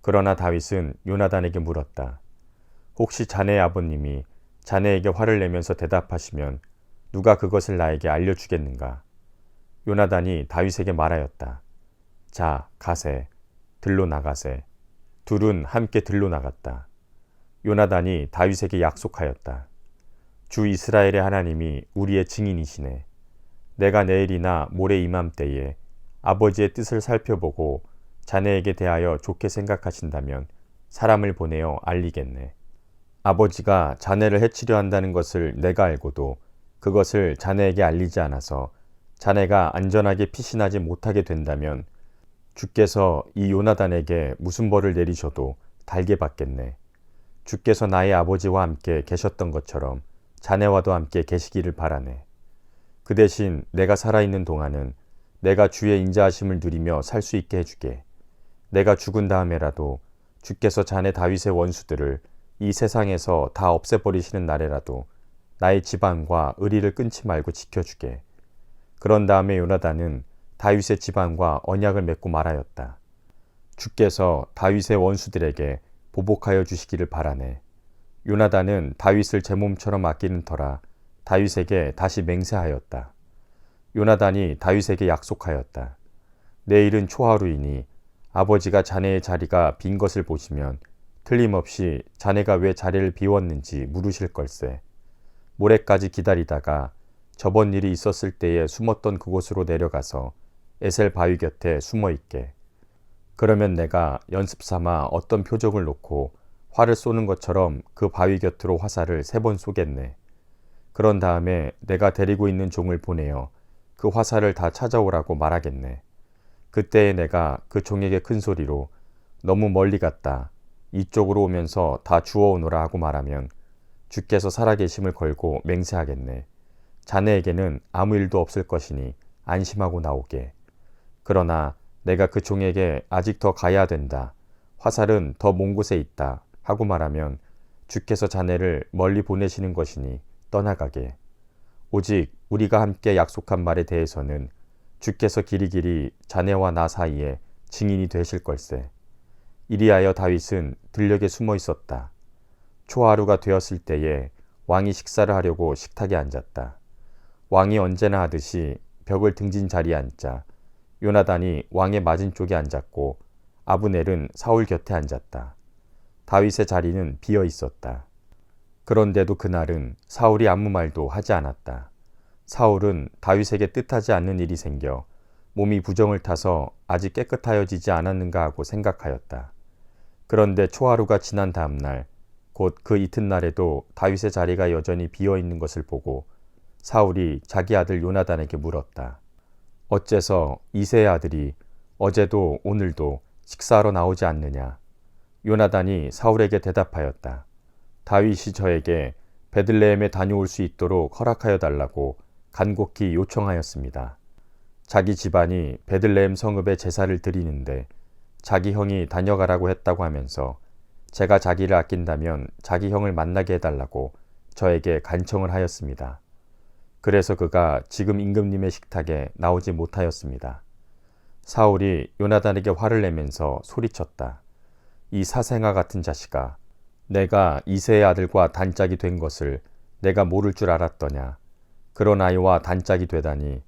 그러나 다윗은 요나단에게 물었다. 혹시 자네의 아버님이 자네에게 화를 내면서 대답하시면 누가 그것을 나에게 알려주겠는가. 요나단이 다윗에게 말하였다. 자, 가세. 들로 나가세. 둘은 함께 들로 나갔다. 요나단이 다윗에게 약속하였다. 주 이스라엘의 하나님이 우리의 증인이시네. 내가 내일이나 모레 이맘때에 아버지의 뜻을 살펴보고 자네에게 대하여 좋게 생각하신다면 사람을 보내어 알리겠네. 아버지가 자네를 해치려 한다는 것을 내가 알고도 그것을 자네에게 알리지 않아서 자네가 안전하게 피신하지 못하게 된다면 주께서 이 요나단에게 무슨 벌을 내리셔도 달게 받겠네. 주께서 나의 아버지와 함께 계셨던 것처럼 자네와도 함께 계시기를 바라네. 그 대신 내가 살아있는 동안은 내가 주의 인자하심을 누리며 살 수 있게 해주게. 내가 죽은 다음에라도 주께서 자네 다윗의 원수들을 이 세상에서 다 없애버리시는 날에라도 나의 집안과 의리를 끊지 말고 지켜주게. 그런 다음에 요나단은 다윗의 집안과 언약을 맺고 말하였다. 주께서 다윗의 원수들에게 보복하여 주시기를 바라네. 요나단은 다윗을 제 몸처럼 아끼는 터라 다윗에게 다시 맹세하였다. 요나단이 다윗에게 약속하였다. 내일은 초하루이니 아버지가 자네의 자리가 빈 것을 보시면 틀림없이 자네가 왜 자리를 비웠는지 물으실 걸세. 모레까지 기다리다가 저번 일이 있었을 때에 숨었던 그곳으로 내려가서 에셀 바위 곁에 숨어 있게. 그러면 내가 연습 삼아 어떤 표적을 놓고 활을 쏘는 것처럼 그 바위 곁으로 화살을 3번 쏘겠네. 그런 다음에 내가 데리고 있는 종을 보내어 그 화살을 다 찾아오라고 말하겠네. 그때에 내가 그 종에게 큰 소리로 너무 멀리 갔다. 이쪽으로 오면서 다 주워오너라 하고 말하면 주께서 살아계심을 걸고 맹세하겠네. 자네에게는 아무 일도 없을 것이니 안심하고 나오게. 그러나 내가 그 종에게 아직 더 가야 된다. 화살은 더 먼 곳에 있다. 하고 말하면 주께서 자네를 멀리 보내시는 것이니 떠나가게. 오직 우리가 함께 약속한 말에 대해서는 주께서 길이길이 자네와 나 사이에 증인이 되실 걸세. 이리하여 다윗은 들녘에 숨어 있었다. 초하루가 되었을 때에 왕이 식사를 하려고 식탁에 앉았다. 왕이 언제나 하듯이 벽을 등진 자리에 앉자 요나단이 왕의 맞은쪽에 앉았고 아브넬은 사울 곁에 앉았다. 다윗의 자리는 비어 있었다. 그런데도 그날은 사울이 아무 말도 하지 않았다. 사울은 다윗에게 뜻하지 않는 일이 생겨 몸이 부정을 타서 아직 깨끗하여지지 않았는가 하고 생각하였다. 그런데 초하루가 지난 다음 날, 곧 그 이튿날에도 다윗의 자리가 여전히 비어 있는 것을 보고 사울이 자기 아들 요나단에게 물었다. 어째서 이새의 아들이 어제도 오늘도 식사하러 나오지 않느냐? 요나단이 사울에게 대답하였다. 다윗이 저에게 베들레헴에 다녀올 수 있도록 허락하여 달라고 간곡히 요청하였습니다. 자기 집안이 베들레헴 성읍에 제사를 드리는데 자기 형이 다녀가라고 했다고 하면서 제가 자기를 아낀다면 자기 형을 만나게 해달라고 저에게 간청을 하였습니다. 그래서 그가 지금 임금님의 식탁에 나오지 못하였습니다. 사울이 요나단에게 화를 내면서 소리쳤다. 이 사생아 같은 자식아, 내가 이새의 아들과 단짝이 된 것을 내가 모를 줄 알았더냐. 그런 아이와 단짝이 되다니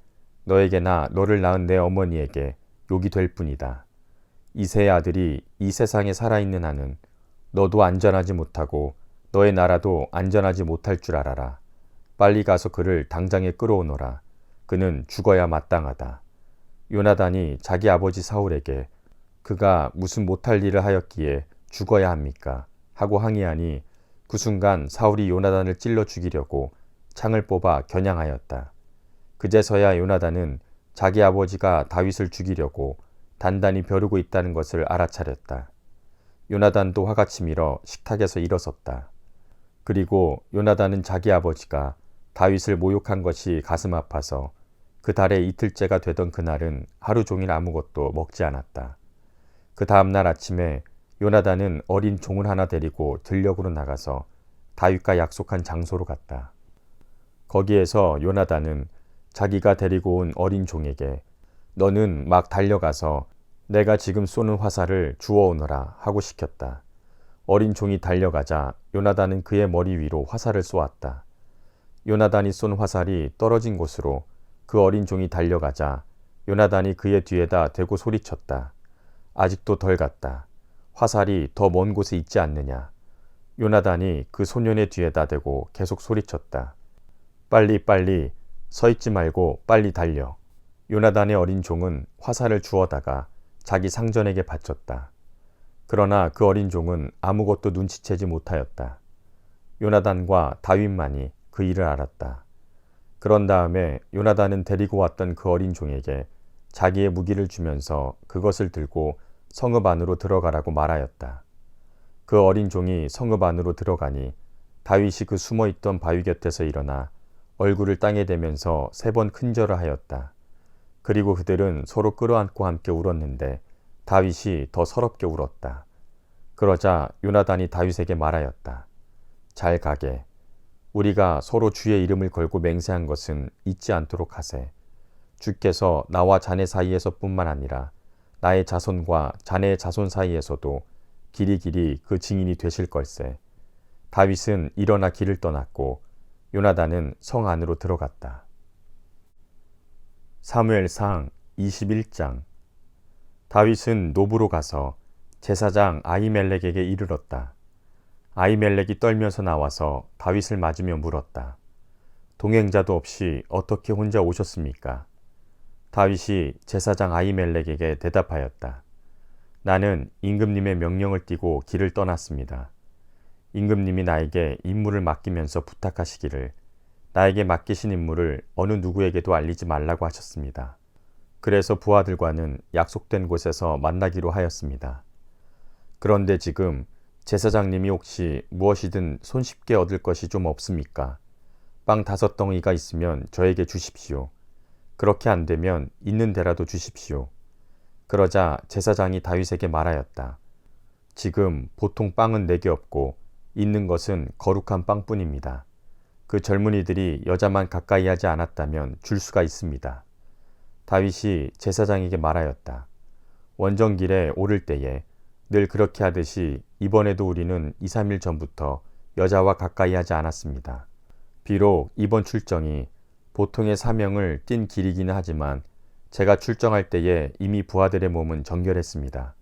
너에게나 너를 낳은 내 어머니에게 욕이 될 뿐이다. 이새의 아들이 이 세상에 살아있는 한은 너도 안전하지 못하고 너의 나라도 안전하지 못할 줄 알아라. 빨리 가서 그를 당장에 끌어오너라. 그는 죽어야 마땅하다. 요나단이 자기 아버지 사울에게 그가 무슨 못할 일을 하였기에 죽어야 합니까? 하고 항의하니 그 순간 사울이 요나단을 찔러 죽이려고 창을 뽑아 겨냥하였다. 그제서야 요나단은 자기 아버지가 다윗을 죽이려고 단단히 벼르고 있다는 것을 알아차렸다. 요나단도 화가 치밀어 식탁에서 일어섰다. 그리고 요나단은 자기 아버지가 다윗을 모욕한 것이 가슴 아파서 그 달에 이틀째가 되던 그날은 하루 종일 아무것도 먹지 않았다. 그 다음날 아침에 요나단은 어린 종을 하나 데리고 들녘으로 나가서 다윗과 약속한 장소로 갔다. 거기에서 요나단은 자기가 데리고 온 어린 종에게 너는 막 달려가서 내가 지금 쏘는 화살을 주워오너라 하고 시켰다. 어린 종이 달려가자 요나단은 그의 머리 위로 화살을 쏘았다. 요나단이 쏜 화살이 떨어진 곳으로 그 어린 종이 달려가자 요나단이 그의 뒤에다 대고 소리쳤다. 아직도 덜 갔다. 화살이 더 먼 곳에 있지 않느냐. 요나단이 그 소년의 뒤에다 대고 계속 소리쳤다. 빨리 빨리 서 있지 말고 빨리 달려. 요나단의 어린 종은 화살을 주워다가 자기 상전에게 바쳤다. 그러나 그 어린 종은 아무것도 눈치채지 못하였다. 요나단과 다윗만이 그 일을 알았다. 그런 다음에 요나단은 데리고 왔던 그 어린 종에게 자기의 무기를 주면서 그것을 들고 성읍 안으로 들어가라고 말하였다. 그 어린 종이 성읍 안으로 들어가니 다윗이 그 숨어있던 바위 곁에서 일어나 얼굴을 땅에 대면서 3번 큰절을 하였다. 그리고 그들은 서로 끌어안고 함께 울었는데 다윗이 더 서럽게 울었다. 그러자 요나단이 다윗에게 말하였다. 잘 가게. 우리가 서로 주의 이름을 걸고 맹세한 것은 잊지 않도록 하세. 주께서 나와 자네 사이에서뿐만 아니라 나의 자손과 자네의 자손 사이에서도 길이길이 그 증인이 되실 걸세. 다윗은 일어나 길을 떠났고 요나단은 성 안으로 들어갔다. 사무엘상 21장. 다윗은 노브로 가서 제사장 아히멜렉에게 이르렀다. 아히멜렉이 떨면서 나와서 다윗을 맞으며 물었다. 동행자도 없이 어떻게 혼자 오셨습니까? 다윗이 제사장 아히멜렉에게 대답하였다. 나는 임금님의 명령을 띠고 길을 떠났습니다. 임금님이 나에게 임무를 맡기면서 부탁하시기를 나에게 맡기신 임무를 어느 누구에게도 알리지 말라고 하셨습니다. 그래서 부하들과는 약속된 곳에서 만나기로 하였습니다. 그런데 지금 제사장님이 혹시 무엇이든 손쉽게 얻을 것이 좀 없습니까? 빵 5덩이가 있으면 저에게 주십시오. 그렇게 안 되면 있는 데라도 주십시오. 그러자 제사장이 다윗에게 말하였다. 지금 보통 빵은 4개 없고 있는 것은 거룩한 빵뿐입니다. 그 젊은이들이 여자만 가까이 하지 않았다면 줄 수가 있습니다. 다윗이 제사장에게 말하였다. 원정길에 오를 때에 늘 그렇게 하듯이 이번에도 우리는 2, 3일 전부터 여자와 가까이 하지 않았습니다. 비록 이번 출정이 보통의 사명을 띈 길이기는 하지만 제가 출정할 때에 이미 부하들의 몸은 정결했습니다.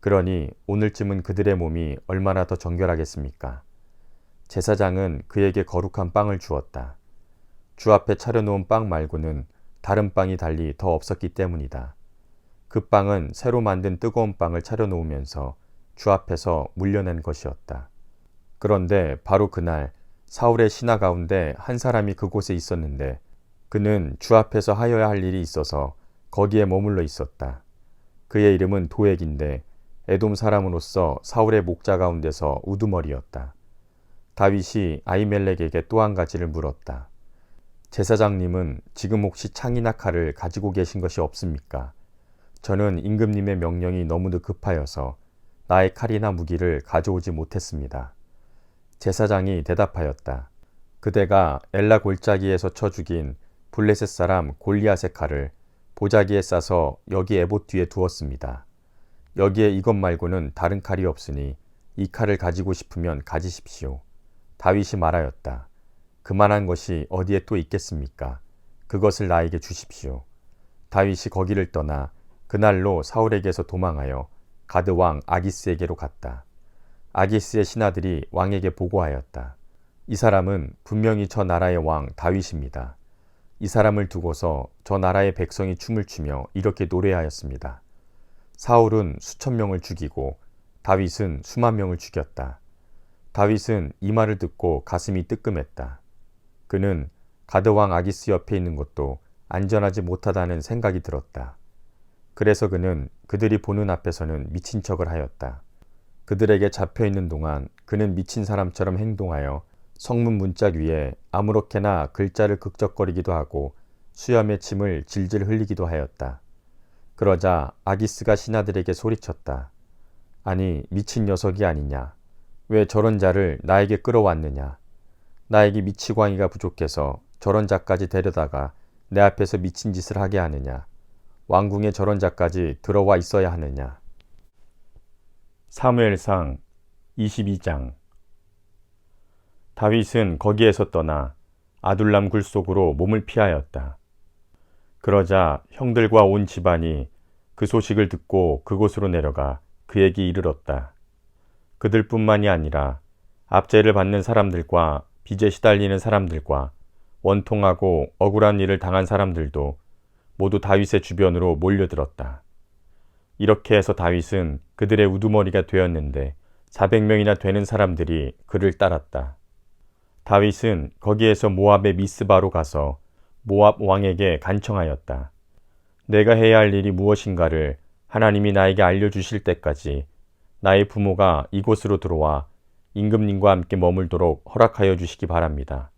그러니 오늘쯤은 그들의 몸이 얼마나 더 정결하겠습니까? 제사장은 그에게 거룩한 빵을 주었다. 주 앞에 차려놓은 빵 말고는 다른 빵이 달리 더 없었기 때문이다. 그 빵은 새로 만든 뜨거운 빵을 차려놓으면서 주 앞에서 물려낸 것이었다. 그런데 바로 그날 사울의 신하 가운데 한 사람이 그곳에 있었는데 그는 주 앞에서 하여야 할 일이 있어서 거기에 머물러 있었다. 그의 이름은 도액인데 에돔 사람으로서 사울의 목자 가운데서 우두머리였다. 다윗이 아히멜렉에게 또 한 가지를 물었다. 제사장님은 지금 혹시 창이나 칼을 가지고 계신 것이 없습니까? 저는 임금님의 명령이 너무도 급하여서 나의 칼이나 무기를 가져오지 못했습니다. 제사장이 대답하였다. 그대가 엘라 골짜기에서 쳐 죽인 블레셋 사람 골리앗의 칼을 보자기에 싸서 여기 에봇 뒤에 두었습니다. 여기에 이것 말고는 다른 칼이 없으니 이 칼을 가지고 싶으면 가지십시오. 다윗이 말하였다. 그만한 것이 어디에 또 있겠습니까? 그것을 나에게 주십시오. 다윗이 거기를 떠나 그날로 사울에게서 도망하여 가드 왕 아기스에게로 갔다. 아기스의 신하들이 왕에게 보고하였다. 이 사람은 분명히 저 나라의 왕 다윗입니다. 이 사람을 두고서 저 나라의 백성이 춤을 추며 이렇게 노래하였습니다. 사울은 수천 명을 죽이고 다윗은 수만 명을 죽였다. 다윗은 이 말을 듣고 가슴이 뜨끔했다. 그는 가드 왕 아기스 옆에 있는 것도 안전하지 못하다는 생각이 들었다. 그래서 그는 그들이 보는 앞에서는 미친 척을 하였다. 그들에게 잡혀 있는 동안 그는 미친 사람처럼 행동하여 성문 문짝 위에 아무렇게나 글자를 극적거리기도 하고 수염의 침을 질질 흘리기도 하였다. 그러자 아기스가 신하들에게 소리쳤다. 아니, 미친 녀석이 아니냐. 왜 저런 자를 나에게 끌어왔느냐. 나에게 미치광이가 부족해서 저런 자까지 데려다가 내 앞에서 미친 짓을 하게 하느냐. 왕궁에 저런 자까지 들어와 있어야 하느냐. 사무엘상 22장. 다윗은 거기에서 떠나 아둘람 굴 속으로 몸을 피하였다. 그러자 형들과 온 집안이 그 소식을 듣고 그곳으로 내려가 그에게 이르렀다. 그들뿐만이 아니라 압제를 받는 사람들과 빚에 시달리는 사람들과 원통하고 억울한 일을 당한 사람들도 모두 다윗의 주변으로 몰려들었다. 이렇게 해서 다윗은 그들의 우두머리가 되었는데 400명이나 되는 사람들이 그를 따랐다. 다윗은 거기에서 모압의 미스바로 가서 모압 왕에게 간청하였다. 내가 해야 할 일이 무엇인가를 하나님이 나에게 알려주실 때까지 나의 부모가 이곳으로 들어와 임금님과 함께 머물도록 허락하여 주시기 바랍니다.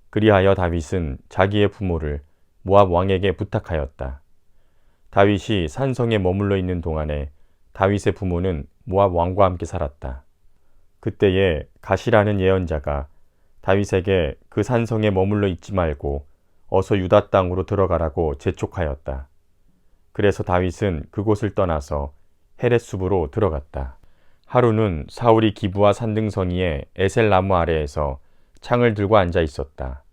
그리하여 다윗은 자기의 부모를 모압 왕에게 부탁하였다. 다윗이 산성에 머물러 있는 동안에 다윗의 부모는 모압 왕과 함께 살았다. 그때에 갓이라는 예언자가 다윗에게 그 산성에 머물러 있지 말고 어서 유다 땅으로 들어가라고 재촉하였다. 그래서 다윗은 그곳을 떠나서 헤렛숲으로 들어갔다. 하루는 사울이 기브와 산등성이의 에셀 나무 아래에서 창을 들고 앉아 있었다.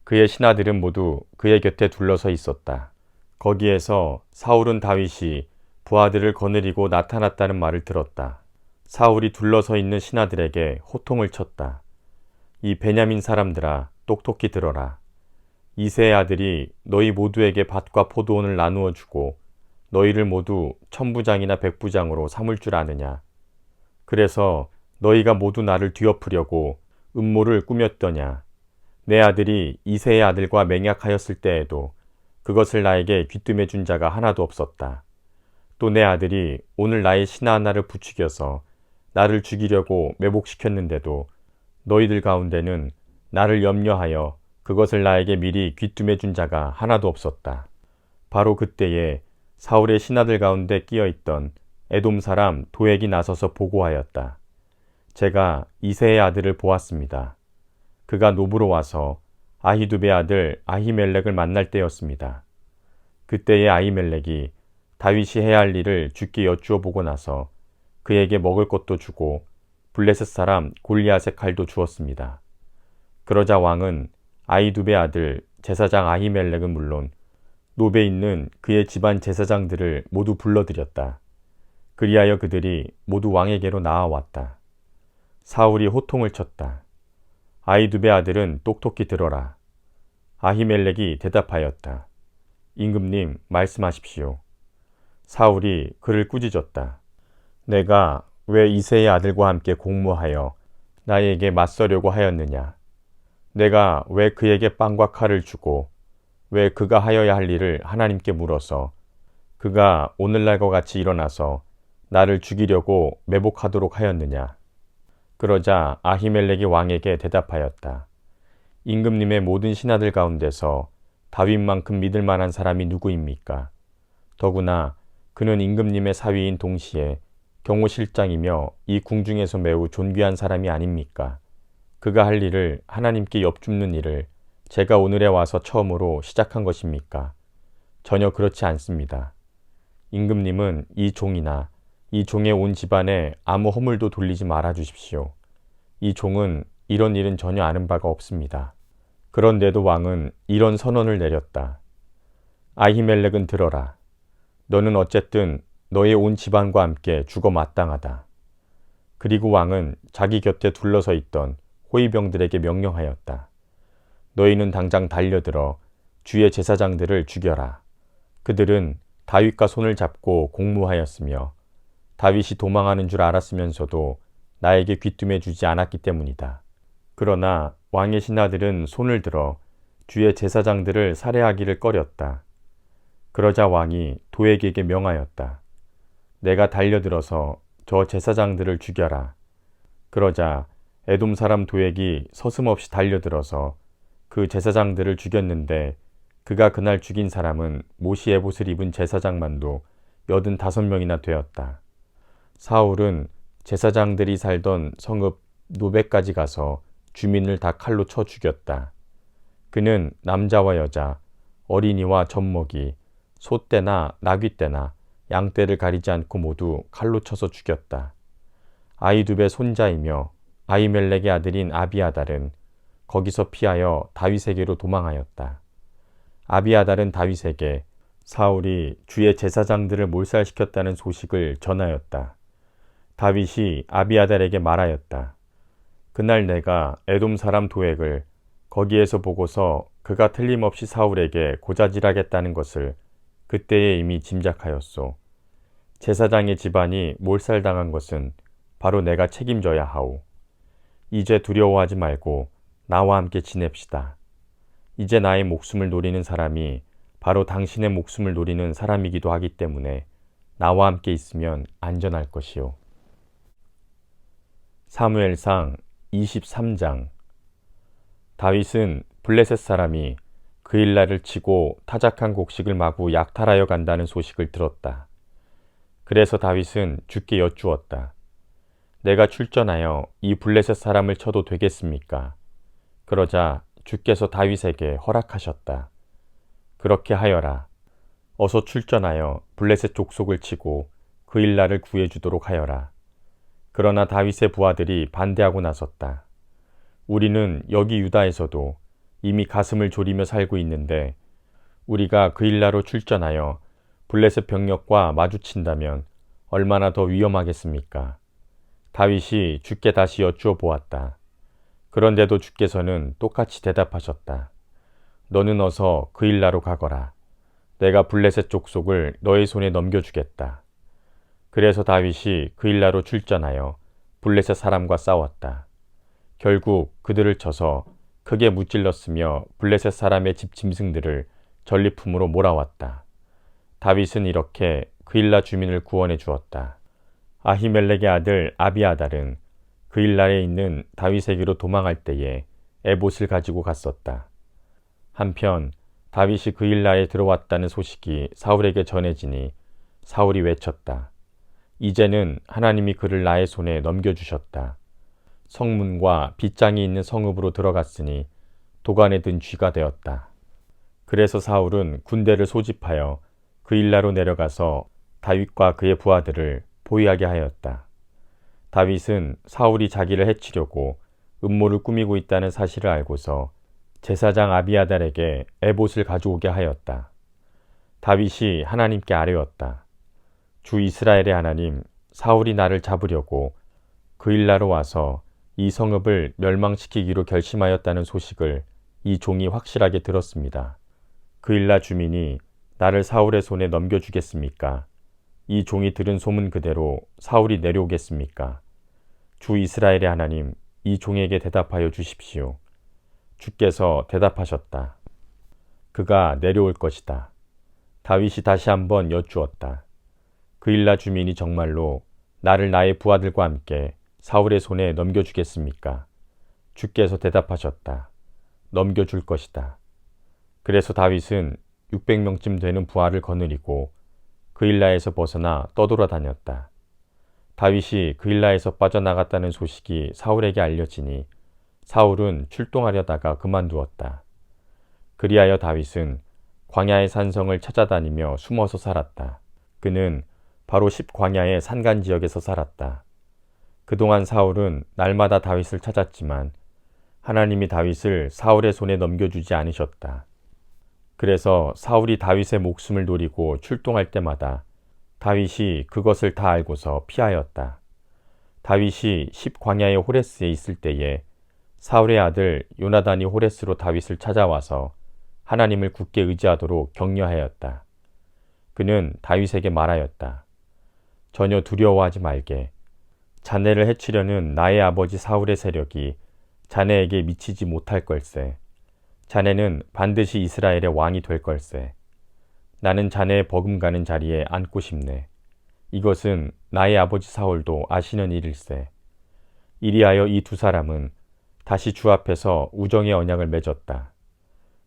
그의 신하들은 모두 그의 곁에 둘러서 있었다. 거기에서 사울은 다윗이 부하들을 거느리고 나타났다는 말을 들었다. 사울이 둘러서 있는 신하들에게 호통을 쳤다. 이 베냐민 사람들아, 똑똑히 들어라. 이새의 아들이 너희 모두에게 밭과 포도원을 나누어 주고 너희를 모두 천부장이나 백부장으로 삼을 줄 아느냐. 그래서 너희가 모두 나를 뒤엎으려고 음모를 꾸몄더냐. 내 아들이 이새의 아들과 맹약하였을 때에도 그것을 나에게 귀뜸해 준 자가 하나도 없었다. 또 내 아들이 오늘 나의 신하 하나를 부추겨서 나를 죽이려고 매복시켰는데도 너희들 가운데는 나를 염려하여 그것을 나에게 미리 귀뜸해 준 자가 하나도 없었다. 바로 그때에 사울의 신하들 가운데 끼어있던 에돔 사람 도액이 나서서 보고하였다. 제가 이새의 아들을 보았습니다. 그가 노브로 와서 아히두베 아들 아히멜렉을 만날 때였습니다. 그때의 아히멜렉이 다윗이 해야 할 일을 주께 여쭈어 보고 나서 그에게 먹을 것도 주고 블레셋 사람 골리앗의 칼도 주었습니다. 그러자 왕은 아히두베 아들 제사장 아히멜렉은 물론 노베에 있는 그의 집안 제사장들을 모두 불러들였다. 그리하여 그들이 모두 왕에게로 나아왔다. 사울이 호통을 쳤다. 아히두베 아들은 똑똑히 들어라. 아히멜렉이 대답하였다. 임금님, 말씀하십시오. 사울이 그를 꾸짖었다. 내가 왜 이새의 아들과 함께 공모하여 나에게 맞서려고 하였느냐? 내가 왜 그에게 빵과 칼을 주고 왜 그가 하여야 할 일을 하나님께 물어서 그가 오늘날과 같이 일어나서 나를 죽이려고 매복하도록 하였느냐? 그러자 아히멜렉이 왕에게 대답하였다. 임금님의 모든 신하들 가운데서 다윗만큼 믿을 만한 사람이 누구입니까? 더구나 그는 임금님의 사위인 동시에 경호실장이며 이 궁중에서 매우 존귀한 사람이 아닙니까? 그가 할 일을 하나님께 엽줍는 일을 제가 오늘에 와서 처음으로 시작한 것입니까? 전혀 그렇지 않습니다. 임금님은 이 종이나 이 종의 온 집안에 아무 허물도 돌리지 말아 주십시오. 이 종은 이런 일은 전혀 아는 바가 없습니다. 그런데도 왕은 이런 선언을 내렸다. 아히멜렉은 들어라. 너는 어쨌든 너의 온 집안과 함께 죽어 마땅하다. 그리고 왕은 자기 곁에 둘러서 있던 호위병들에게 명령하였다. 너희는 당장 달려들어 주의 제사장들을 죽여라. 그들은 다윗과 손을 잡고 공모하였으며 다윗이 도망하는 줄 알았으면서도 나에게 귀뜸해 주지 않았기 때문이다. 그러나 왕의 신하들은 손을 들어 주의 제사장들을 살해하기를 꺼렸다. 그러자 왕이 도액에게 명하였다. 내가 달려들어서 저 제사장들을 죽여라. 그러자 에돔 사람 도액이 서슴없이 달려들어서 그 제사장들을 죽였는데 그가 그날 죽인 사람은 모시 에봇을 입은 제사장만도 85명이나 되었다. 사울은 제사장들이 살던 성읍 노베까지 가서 주민을 다 칼로 쳐 죽였다. 그는 남자와 여자, 어린이와 젖먹이, 소떼나 나귀떼나 양떼를 가리지 않고 모두 칼로 쳐서 죽였다. 아히두베의 손자이며 아히멜렉의 아들인 아비아달은 거기서 피하여 다윗에게로 도망하였다. 아비아달은 다윗에게 사울이 주의 제사장들을 몰살시켰다는 소식을 전하였다. 다윗이 아비아달에게 말하였다. 그날 내가 에돔 사람 도액을 거기에서 보고서 그가 틀림없이 사울에게 고자질하겠다는 것을 그때에 이미 짐작하였소. 제사장의 집안이 몰살당한 것은 바로 내가 책임져야 하오. 이제 두려워하지 말고 나와 함께 지냅시다. 이제 나의 목숨을 노리는 사람이 바로 당신의 목숨을 노리는 사람이기도 하기 때문에 나와 함께 있으면 안전할 것이오. 사무엘상 23장. 다윗은 블레셋 사람이 그일라를 치고 타작한 곡식을 마구 약탈하여 간다는 소식을 들었다. 그래서 다윗은 주께 여쭈었다. 내가 출전하여 이 블레셋 사람을 쳐도 되겠습니까? 그러자 주께서 다윗에게 허락하셨다. 그렇게 하여라. 어서 출전하여 블레셋 족속을 치고 그일라를 구해주도록 하여라. 그러나 다윗의 부하들이 반대하고 나섰다. 우리는 여기 유다에서도 이미 가슴을 졸이며 살고 있는데 우리가 그일라로 출전하여 블레셋 병력과 마주친다면 얼마나 더 위험하겠습니까? 다윗이 주께 다시 여쭈어 보았다. 그런데도 주께서는 똑같이 대답하셨다. 너는 어서 그일라로 가거라. 내가 블레셋 족속을 너의 손에 넘겨주겠다. 그래서 다윗이 그일라로 출전하여 블레셋 사람과 싸웠다. 결국 그들을 쳐서 크게 무찔렀으며 블레셋 사람의 집 짐승들을 전리품으로 몰아왔다. 다윗은 이렇게 그일라 주민을 구원해 주었다. 아히멜렉의 아들 아비아달은 그일라에 있는 다윗에게로 도망할 때에 에봇을 가지고 갔었다. 한편 다윗이 그일라에 들어왔다는 소식이 사울에게 전해지니 사울이 외쳤다. 이제는 하나님이 그를 나의 손에 넘겨주셨다. 성문과 빗장이 있는 성읍으로 들어갔으니 도간에 든 쥐가 되었다. 그래서 사울은 군대를 소집하여 그일라로 내려가서 다윗과 그의 부하들을 포위하게 하였다. 다윗은 사울이 자기를 해치려고 음모를 꾸미고 있다는 사실을 알고서 제사장 아비아달에게 에봇을 가져오게 하였다. 다윗이 하나님께 아뢰었다. 주 이스라엘의 하나님, 사울이 나를 잡으려고 그일라로 와서 이 성읍을 멸망시키기로 결심하였다는 소식을 이 종이 확실하게 들었습니다. 그일라 주민이 나를 사울의 손에 넘겨주겠습니까? 이 종이 들은 소문 그대로 사울이 내려오겠습니까? 주 이스라엘의 하나님, 이 종에게 대답하여 주십시오. 주께서 대답하셨다. 그가 내려올 것이다. 다윗이 다시 한번 여쭈었다. 그일라 주민이 정말로 나를 나의 부하들과 함께 사울의 손에 넘겨주겠습니까? 주께서 대답하셨다. 넘겨줄 것이다. 그래서 다윗은 600명쯤 되는 부하를 거느리고 그일라에서 벗어나 떠돌아다녔다. 다윗이 그일라에서 빠져나갔다는 소식이 사울에게 알려지니 사울은 출동하려다가 그만두었다. 그리하여 다윗은 광야의 산성을 찾아다니며 숨어서 살았다. 그는 바로 십광야의 산간 지역에서 살았다. 그동안 사울은 날마다 다윗을 찾았지만 하나님이 다윗을 사울의 손에 넘겨주지 않으셨다. 그래서 사울이 다윗의 목숨을 노리고 출동할 때마다 다윗이 그것을 다 알고서 피하였다. 다윗이 십광야의 호레스에 있을 때에 사울의 아들 요나단이 호레스로 다윗을 찾아와서 하나님을 굳게 의지하도록 격려하였다. 그는 다윗에게 말하였다. 전혀 두려워하지 말게. 자네를 해치려는 나의 아버지 사울의 세력이 자네에게 미치지 못할 걸세. 자네는 반드시 이스라엘의 왕이 될 걸세. 나는 자네의 버금가는 자리에 앉고 싶네. 이것은 나의 아버지 사울도 아시는 일일세. 이리하여 이 두 사람은 다시 주 앞에서 우정의 언약을 맺었다.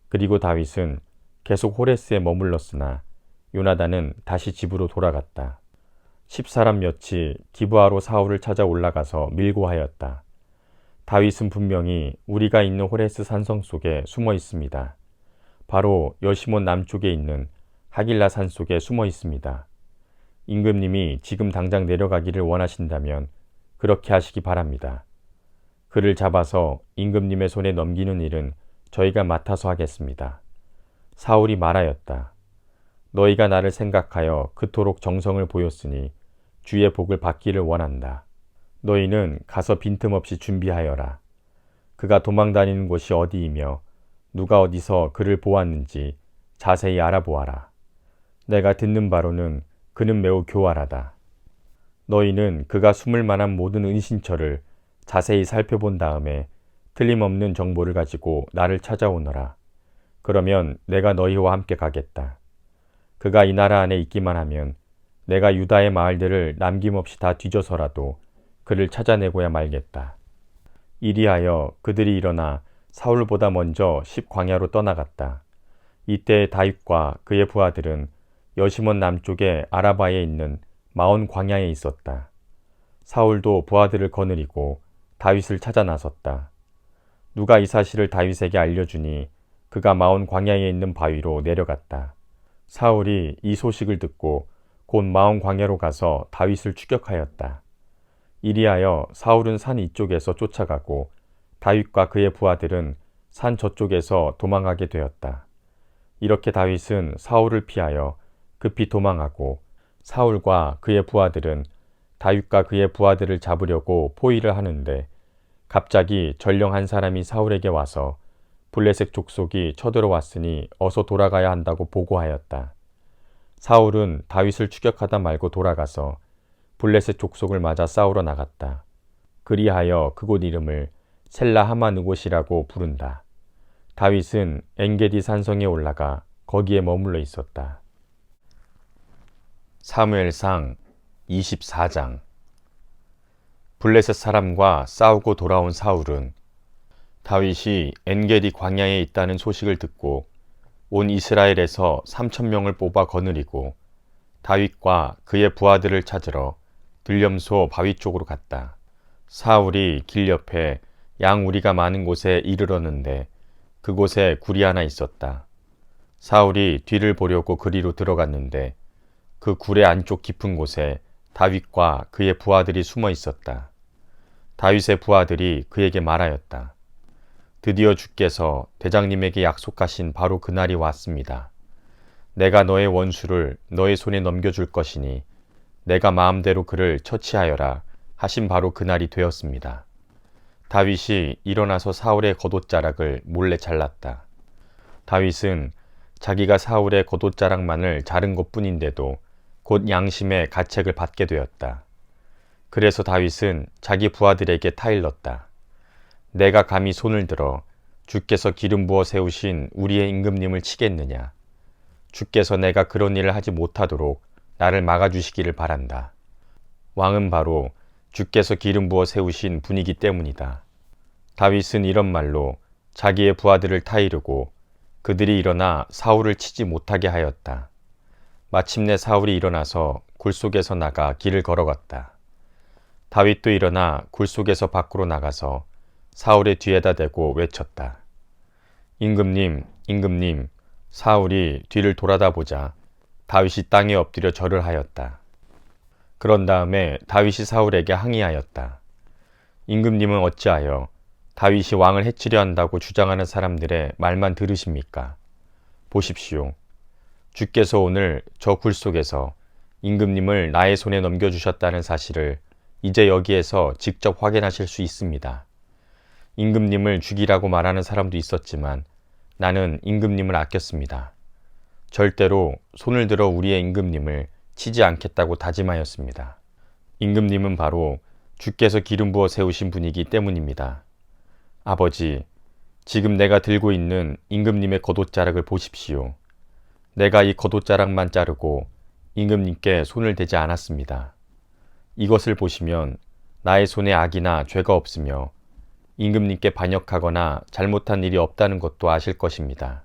그리고 다윗은 계속 호레스에 머물렀으나 요나단은 다시 집으로 돌아갔다. 10사람 몇이 기브아로 사울을 찾아 올라가서 밀고 하였다. 다윗은 분명히 우리가 있는 호레스 산성 속에 숨어 있습니다. 바로 여시몬 남쪽에 있는 하길라 산 속에 숨어 있습니다. 임금님이 지금 당장 내려가기를 원하신다면 그렇게 하시기 바랍니다. 그를 잡아서 임금님의 손에 넘기는 일은 저희가 맡아서 하겠습니다. 사울이 말하였다. 너희가 나를 생각하여 그토록 정성을 보였으니 주의 복을 받기를 원한다. 너희는 가서 빈틈없이 준비하여라. 그가 도망다니는 곳이 어디이며 누가 어디서 그를 보았는지 자세히 알아보아라. 내가 듣는 바로는 그는 매우 교활하다. 너희는 그가 숨을 만한 모든 은신처를 자세히 살펴본 다음에 틀림없는 정보를 가지고 나를 찾아오너라. 그러면 내가 너희와 함께 가겠다. 그가 이 나라 안에 있기만 하면 내가 유다의 마을들을 남김없이 다 뒤져서라도 그를 찾아내고야 말겠다. 이리하여 그들이 일어나 사울보다 먼저 십광야로 떠나갔다. 이때 다윗과 그의 부하들은 여시몬 남쪽의 아라바에 있는 마온 광야에 있었다. 사울도 부하들을 거느리고 다윗을 찾아 나섰다. 누가 이 사실을 다윗에게 알려주니 그가 마온 광야에 있는 바위로 내려갔다. 사울이 이 소식을 듣고 곧 마온 광야로 가서 다윗을 추격하였다. 이리하여 사울은 산 이쪽에서 쫓아가고 다윗과 그의 부하들은 산 저쪽에서 도망가게 되었다. 이렇게 다윗은 사울을 피하여 급히 도망하고 사울과 그의 부하들은 다윗과 그의 부하들을 잡으려고 포위를 하는데 갑자기 전령한 사람이 사울에게 와서 블레셋 족속이 쳐들어왔으니 어서 돌아가야 한다고 보고하였다. 사울은 다윗을 추격하다 말고 돌아가서 블레셋 족속을 맞아 싸우러 나갔다. 그리하여 그곳 이름을 셀라 하마느곳이라고 부른다. 다윗은 엔게디 산성에 올라가 거기에 머물러 있었다. 사무엘상 24장. 블레셋 사람과 싸우고 돌아온 사울은 다윗이 엔게디 광야에 있다는 소식을 듣고 온 이스라엘에서 3,000명을 뽑아 거느리고 다윗과 그의 부하들을 찾으러 들렴소 바위 쪽으로 갔다. 사울이 길 옆에 양우리가 많은 곳에 이르렀는데 그곳에 굴이 하나 있었다. 사울이 뒤를 보려고 그리로 들어갔는데 그 굴의 안쪽 깊은 곳에 다윗과 그의 부하들이 숨어 있었다. 다윗의 부하들이 그에게 말하였다. 드디어 주께서 대장님에게 약속하신 바로 그날이 왔습니다. 내가 너의 원수를 너의 손에 넘겨줄 것이니 내가 마음대로 그를 처치하여라 하신 바로 그날이 되었습니다. 다윗이 일어나서 사울의 겉옷자락을 몰래 잘랐다. 다윗은 자기가 사울의 겉옷자락만을 자른 것뿐인데도 곧 양심의 가책을 받게 되었다. 그래서 다윗은 자기 부하들에게 타일렀다. 내가 감히 손을 들어 주께서 기름 부어 세우신 우리의 임금님을 치겠느냐. 주께서 내가 그런 일을 하지 못하도록 나를 막아주시기를 바란다. 왕은 바로 주께서 기름 부어 세우신 분이기 때문이다. 다윗은 이런 말로 자기의 부하들을 타이르고 그들이 일어나 사울을 치지 못하게 하였다. 마침내 사울이 일어나서 굴 속에서 나가 길을 걸어갔다. 다윗도 일어나 굴 속에서 밖으로 나가서 사울의 뒤에다 대고 외쳤다. 임금님, 임금님. 사울이 뒤를 돌아다 보자 다윗이 땅에 엎드려 절을 하였다. 그런 다음에 다윗이 사울에게 항의하였다. 임금님은 어찌하여 다윗이 왕을 해치려 한다고 주장하는 사람들의 말만 들으십니까? 보십시오. 주께서 오늘 저 굴 속에서 임금님을 나의 손에 넘겨주셨다는 사실을 이제 여기에서 직접 확인하실 수 있습니다. 임금님을 죽이라고 말하는 사람도 있었지만 나는 임금님을 아꼈습니다. 절대로 손을 들어 우리의 임금님을 치지 않겠다고 다짐하였습니다. 임금님은 바로 주께서 기름 부어 세우신 분이기 때문입니다. 아버지, 지금 내가 들고 있는 임금님의 겉옷자락을 보십시오. 내가 이 겉옷자락만 자르고 임금님께 손을 대지 않았습니다. 이것을 보시면 나의 손에 악이나 죄가 없으며 임금님께 반역하거나 잘못한 일이 없다는 것도 아실 것입니다.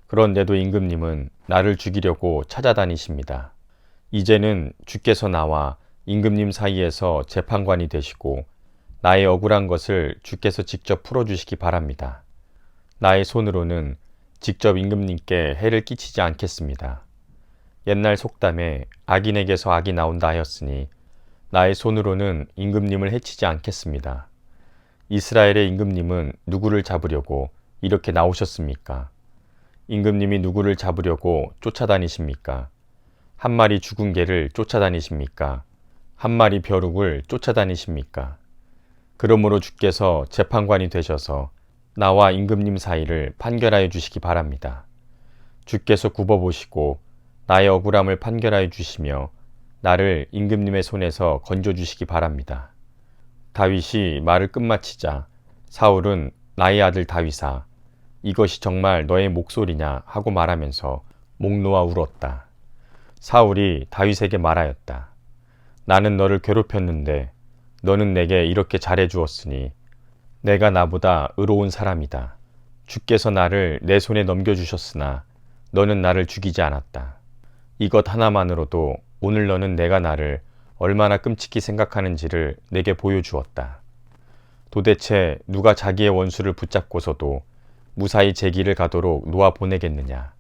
그런데도 임금님은 나를 죽이려고 찾아다니십니다. 이제는 주께서 나와 임금님 사이에서 재판관이 되시고 나의 억울한 것을 주께서 직접 풀어주시기 바랍니다. 나의 손으로는 직접 임금님께 해를 끼치지 않겠습니다. 옛날 속담에 악인에게서 악이 나온다 하였으니 나의 손으로는 임금님을 해치지 않겠습니다. 이스라엘의 임금님은 누구를 잡으려고 이렇게 나오셨습니까? 임금님이 누구를 잡으려고 쫓아다니십니까? 한 마리 죽은 개를 쫓아다니십니까? 한 마리 벼룩을 쫓아다니십니까? 그러므로 주께서 재판관이 되셔서 나와 임금님 사이를 판결하여 주시기 바랍니다. 주께서 굽어보시고 나의 억울함을 판결하여 주시며 나를 임금님의 손에서 건져주시기 바랍니다. 다윗이 말을 끝마치자 사울은 나의 아들 다윗아, 이것이 정말 너의 목소리냐 하고 말하면서 목 놓아 울었다. 사울이 다윗에게 말하였다. 나는 너를 괴롭혔는데 너는 내게 이렇게 잘해주었으니 내가 나보다 의로운 사람이다. 주께서 나를 내 손에 넘겨주셨으나 너는 나를 죽이지 않았다. 이것 하나만으로도 오늘 너는 내가 나를 얼마나 끔찍히 생각하는지를 내게 보여주었다. 도대체 누가 자기의 원수를 붙잡고서도 무사히 제 길을 가도록 놓아 보내겠느냐.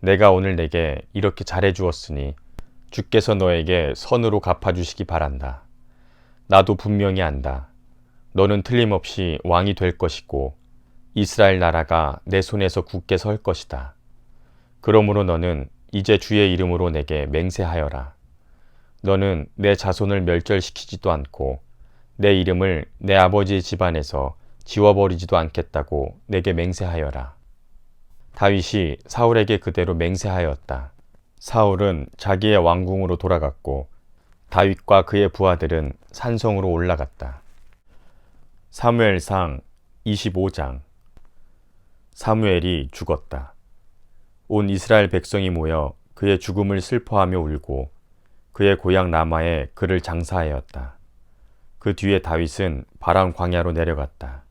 내가 오늘 내게 이렇게 잘해주었으니 주께서 너에게 선으로 갚아주시기 바란다. 나도 분명히 안다. 너는 틀림없이 왕이 될 것이고 이스라엘 나라가 내 손에서 굳게 설 것이다. 그러므로 너는 이제 주의 이름으로 내게 맹세하여라. 너는 내 자손을 멸절시키지도 않고 내 이름을 내 아버지의 집안에서 지워버리지도 않겠다고 내게 맹세하여라. 다윗이 사울에게 그대로 맹세하였다. 사울은 자기의 왕궁으로 돌아갔고 다윗과 그의 부하들은 산성으로 올라갔다. 사무엘상 25장. 사무엘이 죽었다. 온 이스라엘 백성이 모여 그의 죽음을 슬퍼하며 울고 그의 고향 라마에 그를 장사하였다. 그 뒤에 다윗은 바람 광야로 내려갔다.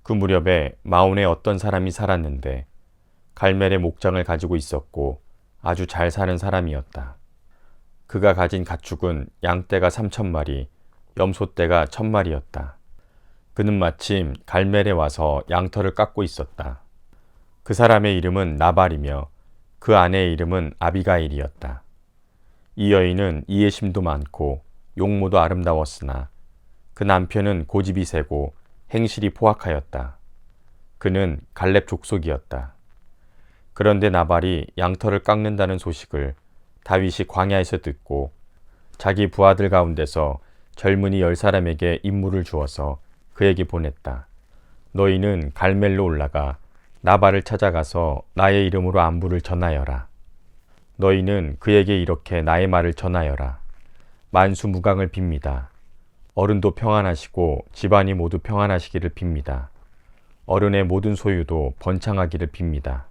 그 무렵에 마온에 어떤 사람이 살았는데 갈멜의 목장을 가지고 있었고 아주 잘 사는 사람이었다. 그가 가진 가축은 양떼가 3,000마리, 염소떼가 1,000마리였다. 그는 마침 갈멜에 와서 양털을 깎고 있었다. 그 사람의 이름은 나발이며 그 아내의 이름은 아비가일이었다. 이 여인은 이해심도 많고 용모도 아름다웠으나 그 남편은 고집이 세고 행실이 포악하였다. 그는 갈렙 족속이었다. 그런데 나발이 양털을 깎는다는 소식을 다윗이 광야에서 듣고 자기 부하들 가운데서 젊은이 10사람에게 임무를 주어서 그에게 보냈다. 너희는 갈멜로 올라가 나발을 찾아가서 나의 이름으로 안부를 전하여라. 너희는 그에게 이렇게 나의 말을 전하여라. 만수무강을 빕니다. 어른도 평안하시고 집안이 모두 평안하시기를 빕니다. 어른의 모든 소유도 번창하기를 빕니다.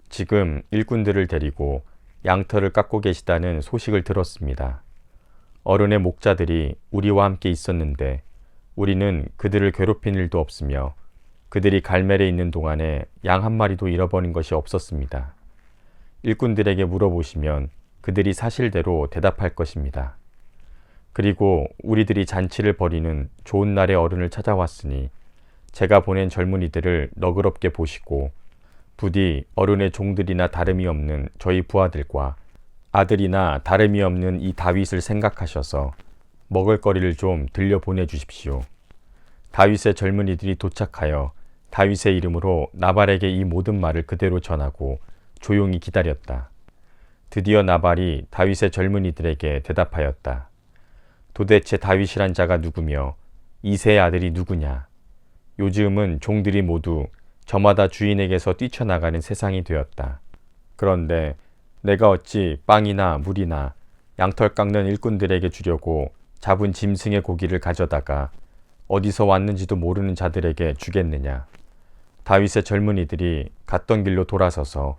지금 일꾼들을 데리고 양털을 깎고 계시다는 소식을 들었습니다. 어른의 목자들이 우리와 함께 있었는데 우리는 그들을 괴롭힌 일도 없으며 그들이 갈멜에 있는 동안에 양 한 마리도 잃어버린 것이 없었습니다. 일꾼들에게 물어보시면 그들이 사실대로 대답할 것입니다. 그리고 우리들이 잔치를 벌이는 좋은 날의 어른을 찾아왔으니 제가 보낸 젊은이들을 너그럽게 보시고 부디 어른의 종들이나 다름이 없는 저희 부하들과 아들이나 다름이 없는 이 다윗을 생각하셔서 먹을거리를 좀 들려 보내주십시오. 다윗의 젊은이들이 도착하여 다윗의 이름으로 나발에게 이 모든 말을 그대로 전하고 조용히 기다렸다. 드디어 나발이 다윗의 젊은이들에게 대답하였다. 도대체 다윗이란 자가 누구며 이새의 아들이 누구냐? 요즘은 종들이 모두 저마다 주인에게서 뛰쳐나가는 세상이 되었다. 그런데 내가 어찌 빵이나 물이나 양털 깎는 일꾼들에게 주려고 잡은 짐승의 고기를 가져다가 어디서 왔는지도 모르는 자들에게 주겠느냐. 다윗의 젊은이들이 갔던 길로 돌아서서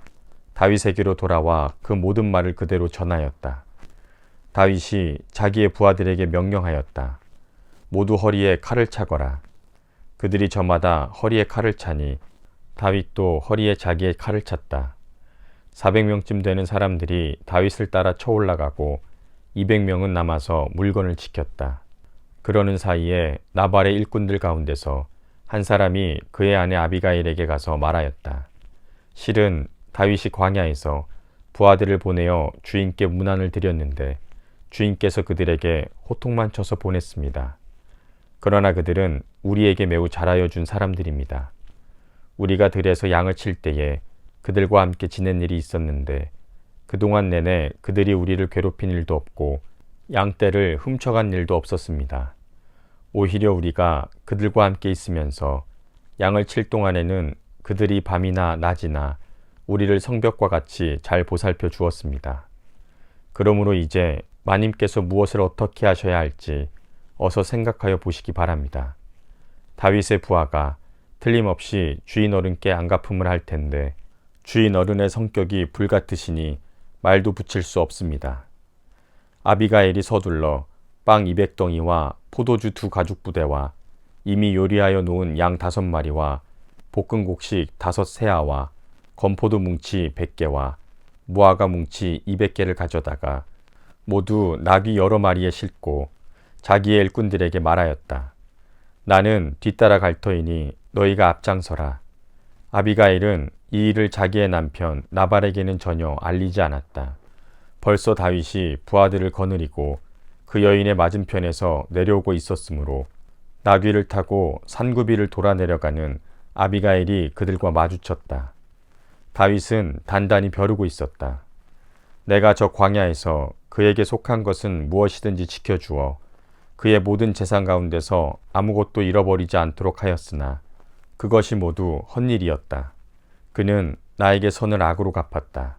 다윗에게로 돌아와 그 모든 말을 그대로 전하였다. 다윗이 자기의 부하들에게 명령하였다. 모두 허리에 칼을 차거라. 그들이 저마다 허리에 칼을 차니 다윗도 허리에 자기의 칼을 찼다. 400명쯤 되는 사람들이 다윗을 따라 쳐올라가고 200명은 남아서 물건을 지켰다. 그러는 사이에 나발의 일꾼들 가운데서 한 사람이 그의 아내 아비가일에게 가서 말하였다. 실은 다윗이 광야에서 부하들을 보내어 주인께 문안을 드렸는데 주인께서 그들에게 호통만 쳐서 보냈습니다. 그러나 그들은 우리에게 매우 잘하여 준 사람들입니다. 우리가 들에서 양을 칠 때에 그들과 함께 지낸 일이 있었는데 그동안 내내 그들이 우리를 괴롭힌 일도 없고 양떼를 훔쳐간 일도 없었습니다. 오히려 우리가 그들과 함께 있으면서 양을 칠 동안에는 그들이 밤이나 낮이나 우리를 성벽과 같이 잘 보살펴 주었습니다. 그러므로 이제 마님께서 무엇을 어떻게 하셔야 할지 어서 생각하여 보시기 바랍니다. 다윗의 부하가 틀림없이 주인 어른께 안갚음을 할 텐데 주인 어른의 성격이 불같으시니 말도 붙일 수 없습니다. 아비가일이 서둘러 빵 200덩이와 포도주 2가죽부대와 이미 요리하여 놓은 양 5마리와 볶은 곡식 5세아와 건포도 뭉치 100개와 무화과 뭉치 200개를 가져다가 모두 나귀 여러 마리에 싣고 자기의 일꾼들에게 말하였다. 나는 뒤따라 갈 터이니 너희가 앞장서라. 아비가일은 이 일을 자기의 남편 나발에게는 전혀 알리지 않았다. 벌써 다윗이 부하들을 거느리고 그 여인의 맞은편에서 내려오고 있었으므로 나귀를 타고 산구비를 돌아 내려가는 아비가일이 그들과 마주쳤다. 다윗은 단단히 벼르고 있었다. 내가 저 광야에서 그에게 속한 것은 무엇이든지 지켜주어 그의 모든 재산 가운데서 아무것도 잃어버리지 않도록 하였으나 그것이 모두 헛일이었다. 그는 나에게 선을 악으로 갚았다.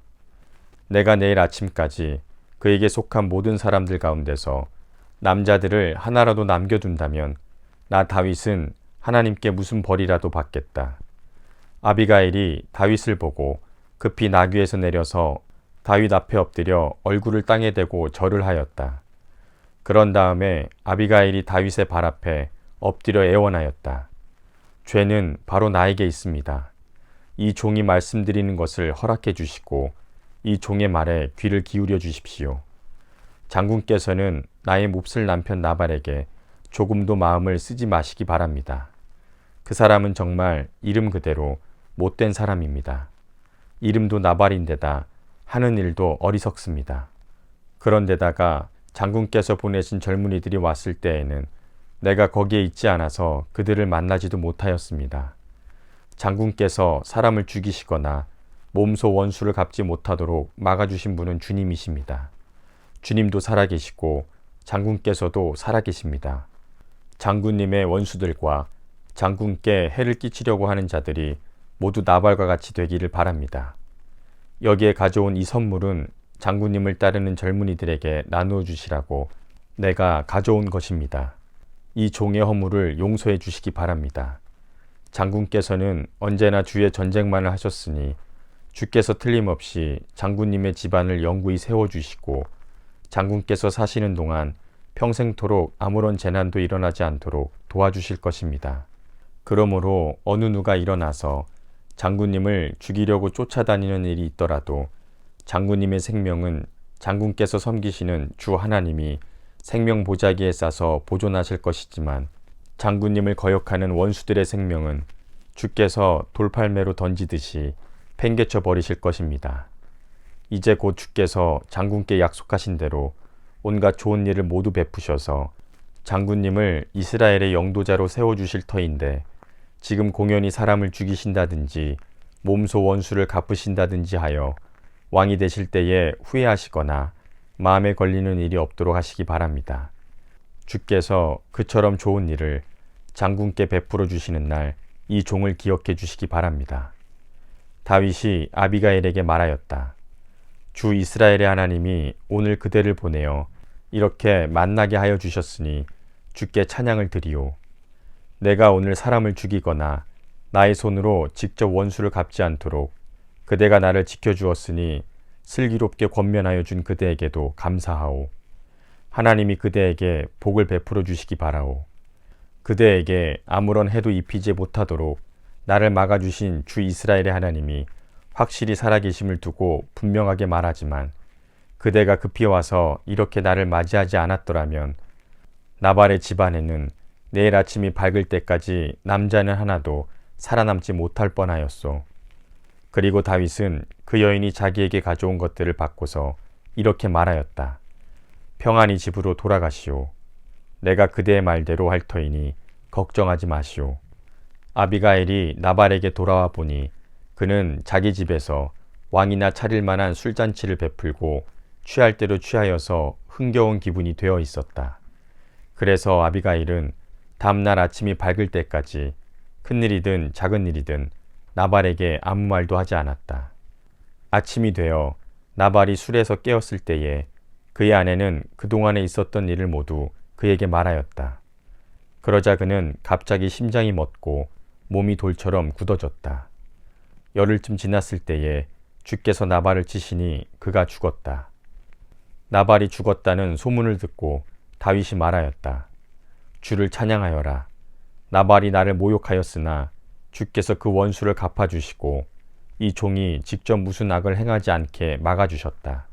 내가 내일 아침까지 그에게 속한 모든 사람들 가운데서 남자들을 하나라도 남겨둔다면 나 다윗은 하나님께 무슨 벌이라도 받겠다. 아비가일이 다윗을 보고 급히 나귀에서 내려서 다윗 앞에 엎드려 얼굴을 땅에 대고 절을 하였다. 그런 다음에 아비가일이 다윗의 발 앞에 엎드려 애원하였다. 죄는 바로 나에게 있습니다. 이 종이 말씀드리는 것을 허락해 주시고 이 종의 말에 귀를 기울여 주십시오. 장군께서는 나의 몹쓸 남편 나발에게 조금도 마음을 쓰지 마시기 바랍니다. 그 사람은 정말 이름 그대로 못된 사람입니다. 이름도 나발인데다 하는 일도 어리석습니다. 그런데다가 장군께서 보내신 젊은이들이 왔을 때에는 내가 거기에 있지 않아서 그들을 만나지도 못하였습니다. 장군께서 사람을 죽이시거나 몸소 원수를 갚지 못하도록 막아주신 분은 주님이십니다. 주님도 살아계시고 장군께서도 살아계십니다. 장군님의 원수들과 장군께 해를 끼치려고 하는 자들이 모두 나발과 같이 되기를 바랍니다. 여기에 가져온 이 선물은 장군님을 따르는 젊은이들에게 나누어 주시라고 내가 가져온 것입니다. 이 종의 허물을 용서해 주시기 바랍니다. 장군께서는 언제나 주의 전쟁만을 하셨으니 주께서 틀림없이 장군님의 집안을 영구히 세워주시고 장군께서 사시는 동안 평생토록 아무런 재난도 일어나지 않도록 도와주실 것입니다. 그러므로 어느 누가 일어나서 장군님을 죽이려고 쫓아다니는 일이 있더라도 장군님의 생명은 장군께서 섬기시는 주 하나님이 생명 보자기에 싸서 보존하실 것이지만 장군님을 거역하는 원수들의 생명은 주께서 돌팔매로 던지듯이 팽개쳐 버리실 것입니다. 이제 곧 주께서 장군께 약속하신 대로 온갖 좋은 일을 모두 베푸셔서 장군님을 이스라엘의 영도자로 세워주실 터인데 지금 공연히 사람을 죽이신다든지 몸소 원수를 갚으신다든지 하여 왕이 되실 때에 후회하시거나 마음에 걸리는 일이 없도록 하시기 바랍니다. 주께서 그처럼 좋은 일을 장군께 베풀어 주시는 날 이 종을 기억해 주시기 바랍니다. 다윗이 아비가일에게 말하였다. 주 이스라엘의 하나님이 오늘 그대를 보내어 이렇게 만나게 하여 주셨으니 주께 찬양을 드리오. 내가 오늘 사람을 죽이거나 나의 손으로 직접 원수를 갚지 않도록 그대가 나를 지켜주었으니 슬기롭게 권면하여 준 그대에게도 감사하오. 하나님이 그대에게 복을 베풀어 주시기 바라오. 그대에게 아무런 해도 입히지 못하도록 나를 막아주신 주 이스라엘의 하나님이 확실히 살아계심을 두고 분명하게 말하지만 그대가 급히 와서 이렇게 나를 맞이하지 않았더라면 나발의 집안에는 내일 아침이 밝을 때까지 남자는 하나도 살아남지 못할 뻔하였소. 그리고 다윗은 그 여인이 자기에게 가져온 것들을 받고서 이렇게 말하였다. 평안히 집으로 돌아가시오. 내가 그대의 말대로 할 터이니 걱정하지 마시오. 아비가일이 나발에게 돌아와 보니 그는 자기 집에서 왕이나 차릴 만한 술잔치를 베풀고 취할 대로 취하여서 흥겨운 기분이 되어 있었다. 그래서 아비가일은 다음날 아침이 밝을 때까지 큰일이든 작은 일이든 나발에게 아무 말도 하지 않았다. 아침이 되어 나발이 술에서 깨었을 때에 그의 아내는 그동안에 있었던 일을 모두 그에게 말하였다. 그러자 그는 갑자기 심장이 멎고 몸이 돌처럼 굳어졌다. 열흘쯤 지났을 때에 주께서 나발을 치시니 그가 죽었다. 나발이 죽었다는 소문을 듣고 다윗이 말하였다. 주를 찬양하여라. 나발이 나를 모욕하였으나 주께서 그 원수를 갚아주시고 이 종이 직접 무슨 악을 행하지 않게 막아주셨다.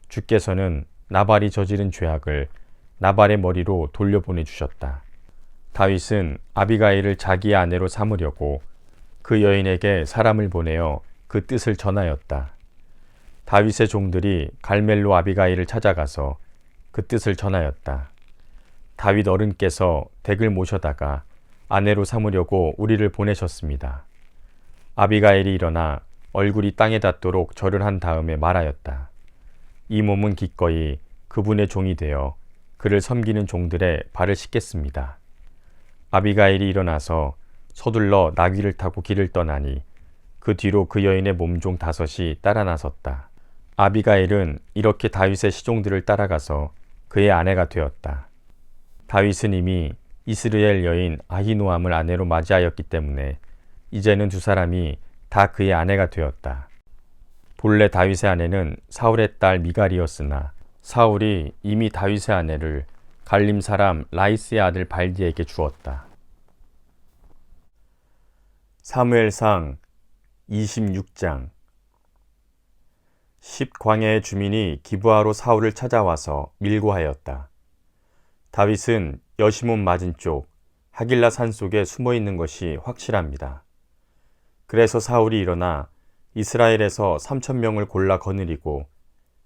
주께서는 나발이 저지른 죄악을 나발의 머리로 돌려보내주셨다. 다윗은 아비가일을 자기의 아내로 삼으려고 그 여인에게 사람을 보내어 그 뜻을 전하였다. 다윗의 종들이 갈멜로 아비가일을 찾아가서 그 뜻을 전하였다. 다윗 어른께서 댁을 모셔다가 아내로 삼으려고 우리를 보내셨습니다. 아비가일이 일어나 얼굴이 땅에 닿도록 절을 한 다음에 말하였다. 이 몸은 기꺼이 그분의 종이 되어 그를 섬기는 종들의 발을 씻겠습니다. 아비가일이 일어나서 서둘러 나귀를 타고 길을 떠나니 그 뒤로 그 여인의 몸종 5이 따라 나섰다. 아비가일은 이렇게 다윗의 시종들을 따라가서 그의 아내가 되었다. 다윗은 이미 이스라엘 여인 아히노암을 아내로 맞이하였기 때문에 이제는 두 사람이 다 그의 아내가 되었다. 본래 다윗의 아내는 사울의 딸 미갈이었으나 사울이 이미 다윗의 아내를 갈림 사람 라이스의 아들 발디에게 주었다. 사무엘상 26장. 10광야의 주민이 기브아로 사울을 찾아와서 밀고하였다. 다윗은 여시몬 맞은쪽 하길라 산속에 숨어있는 것이 확실합니다. 그래서 사울이 일어나 이스라엘에서 3,000명을 골라 거느리고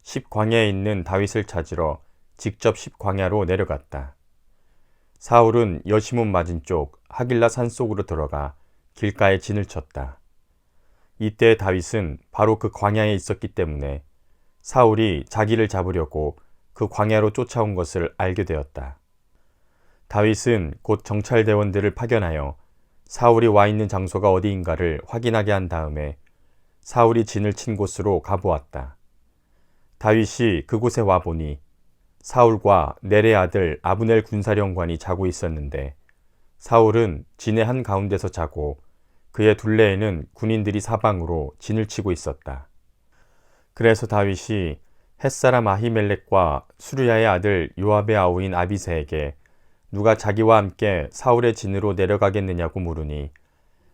10광야에 있는 다윗을 찾으러 직접 10광야로 내려갔다. 사울은 여시몬 맞은쪽 하길라 산속으로 들어가 길가에 진을 쳤다. 이때 다윗은 바로 그 광야에 있었기 때문에 사울이 자기를 잡으려고 그 광야로 쫓아온 것을 알게 되었다. 다윗은 곧 정찰대원들을 파견하여 사울이 와 있는 장소가 어디인가를 확인하게 한 다음에 사울이 진을 친 곳으로 가보았다. 다윗이 그곳에 와보니 사울과 넬의 아들 아브넬 군사령관이 자고 있었는데 사울은 진의 한가운데서 자고 그의 둘레에는 군인들이 사방으로 진을 치고 있었다. 그래서 다윗이 햇사람 아히멜렉과 수르야의 아들 요압의 아우인 아비새에게 누가 자기와 함께 사울의 진으로 내려가겠느냐고 물으니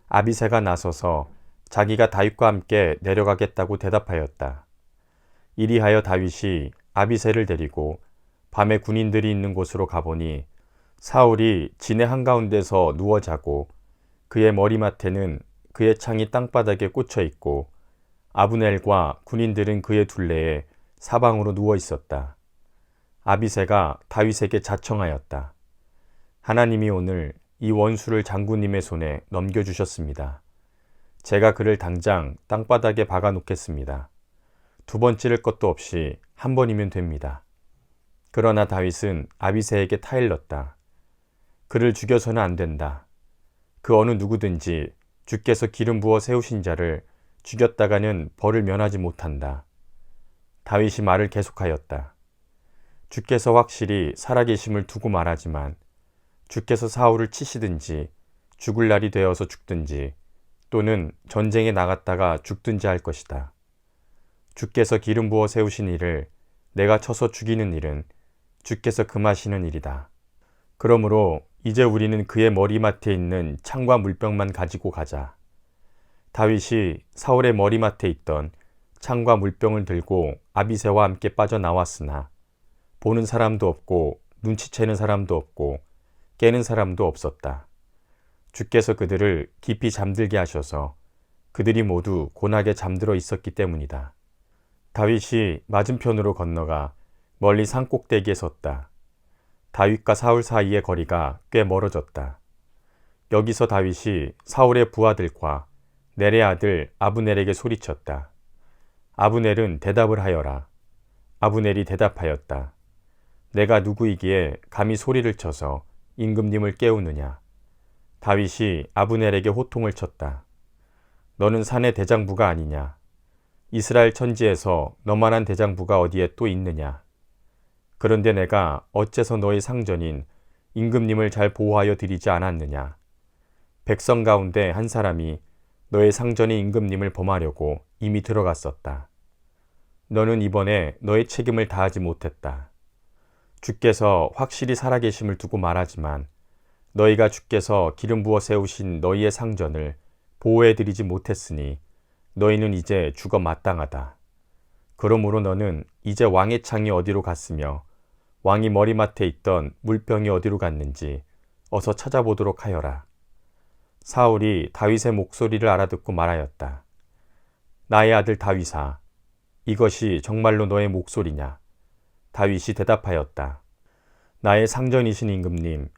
아비새가 나서서 자기가 다윗과 함께 내려가겠다고 대답하였다. 이리하여 다윗이 아비새를 데리고 밤에 군인들이 있는 곳으로 가보니 사울이 진의 한가운데서 누워 자고 그의 머리맡에는 그의 창이 땅바닥에 꽂혀 있고 아브넬과 군인들은 그의 둘레에 사방으로 누워 있었다. 아비새가 다윗에게 자청하였다. 하나님이 오늘 이 원수를 장군님의 손에 넘겨주셨습니다. 제가 그를 당장 땅바닥에 박아 놓겠습니다. 2번 찌를 것도 없이 한 번이면 됩니다. 그러나 다윗은 아비새에게 타일렀다. 그를 죽여서는 안 된다. 그 어느 누구든지 주께서 기름 부어 세우신 자를 죽였다가는 벌을 면하지 못한다. 다윗이 말을 계속하였다. 주께서 확실히 살아계심을 두고 말하지만 주께서 사울을 치시든지 죽을 날이 되어서 죽든지 또는 전쟁에 나갔다가 죽든지 할 것이다. 주께서 기름 부어 세우신 이를 내가 쳐서 죽이는 일은 주께서 금하시는 일이다. 그러므로 이제 우리는 그의 머리맡에 있는 창과 물병만 가지고 가자. 다윗이 사울의 머리맡에 있던 창과 물병을 들고 아비새와 함께 빠져나왔으나 보는 사람도 없고 눈치채는 사람도 없고 깨는 사람도 없었다. 주께서 그들을 깊이 잠들게 하셔서 그들이 모두 곤하게 잠들어 있었기 때문이다. 다윗이 맞은편으로 건너가 멀리 산꼭대기에 섰다. 다윗과 사울 사이의 거리가 꽤 멀어졌다. 여기서 다윗이 사울의 부하들과 넬의 아들 아브넬에게 소리쳤다. 아브넬은 대답을 하여라. 아브넬이 대답하였다. 내가 누구이기에 감히 소리를 쳐서 임금님을 깨우느냐. 다윗이 아브넬에게 호통을 쳤다. 너는 산의 대장부가 아니냐. 이스라엘 천지에서 너만한 대장부가 어디에 또 있느냐. 그런데 내가 어째서 너의 상전인 임금님을 잘 보호하여 드리지 않았느냐. 백성 가운데 한 사람이 너의 상전인 임금님을 범하려고 이미 들어갔었다. 너는 이번에 너의 책임을 다하지 못했다. 주께서 확실히 살아계심을 두고 말하지만 너희가 주께서 기름 부어 세우신 너희의 상전을 보호해드리지 못했으니 너희는 이제 죽어 마땅하다. 그러므로 너는 이제 왕의 창이 어디로 갔으며 왕이 머리맡에 있던 물병이 어디로 갔는지 어서 찾아보도록 하여라. 사울이 다윗의 목소리를 알아듣고 말하였다. 나의 아들 다윗아, 이것이 정말로 너의 목소리냐? 다윗이 대답하였다. 나의 상전이신 임금님,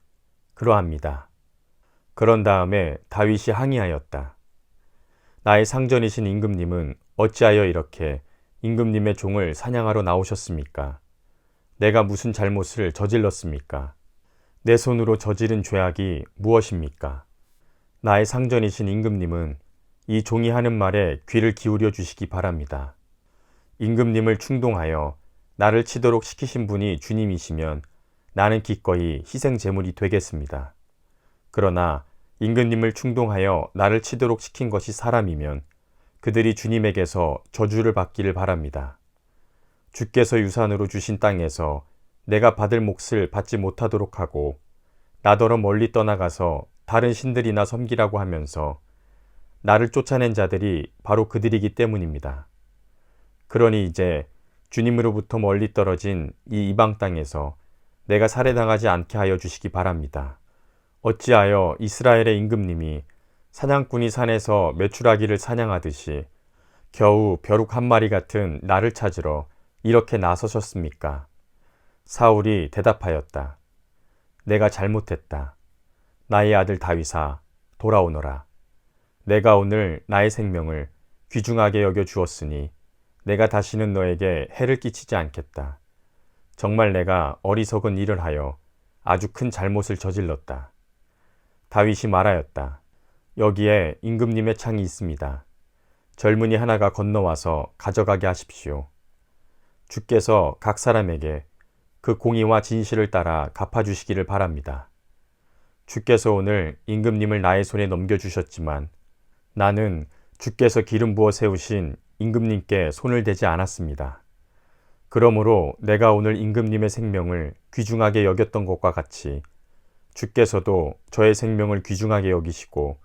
그러합니다. 그런 다음에 다윗이 항의하였다. 나의 상전이신 임금님은 어찌하여 이렇게 임금님의 종을 사냥하러 나오셨습니까? 내가 무슨 잘못을 저질렀습니까? 내 손으로 저지른 죄악이 무엇입니까? 나의 상전이신 임금님은 이 종이 하는 말에 귀를 기울여 주시기 바랍니다. 임금님을 충동하여 나를 치도록 시키신 분이 주님이시면 나는 기꺼이 희생 제물이 되겠습니다. 그러나 임금님을 충동하여 나를 치도록 시킨 것이 사람이면 그들이 주님에게서 저주를 받기를 바랍니다. 주께서 유산으로 주신 땅에서 내가 받을 몫을 받지 못하도록 하고 나더러 멀리 떠나가서 다른 신들이나 섬기라고 하면서 나를 쫓아낸 자들이 바로 그들이기 때문입니다. 그러니 이제 주님으로부터 멀리 떨어진 이 이방 땅에서 내가 살해당하지 않게 하여 주시기 바랍니다. 어찌하여 이스라엘의 임금님이 사냥꾼이 산에서 메추라기를 사냥하듯이 겨우 벼룩 한 마리 같은 나를 찾으러 이렇게 나서셨습니까? 사울이 대답하였다. 내가 잘못했다. 나의 아들 다윗아, 돌아오너라. 내가 오늘 나의 생명을 귀중하게 여겨 주었으니 내가 다시는 너에게 해를 끼치지 않겠다. 정말 내가 어리석은 일을 하여 아주 큰 잘못을 저질렀다. 다윗이 말하였다. 여기에 임금님의 창이 있습니다. 젊은이 하나가 건너와서 가져가게 하십시오. 주께서 각 사람에게 그 공의와 진실을 따라 갚아주시기를 바랍니다. 주께서 오늘 임금님을 나의 손에 넘겨주셨지만 나는 주께서 기름 부어 세우신 임금님께 손을 대지 않았습니다. 그러므로 내가 오늘 임금님의 생명을 귀중하게 여겼던 것과 같이 주께서도 저의 생명을 귀중하게 여기시고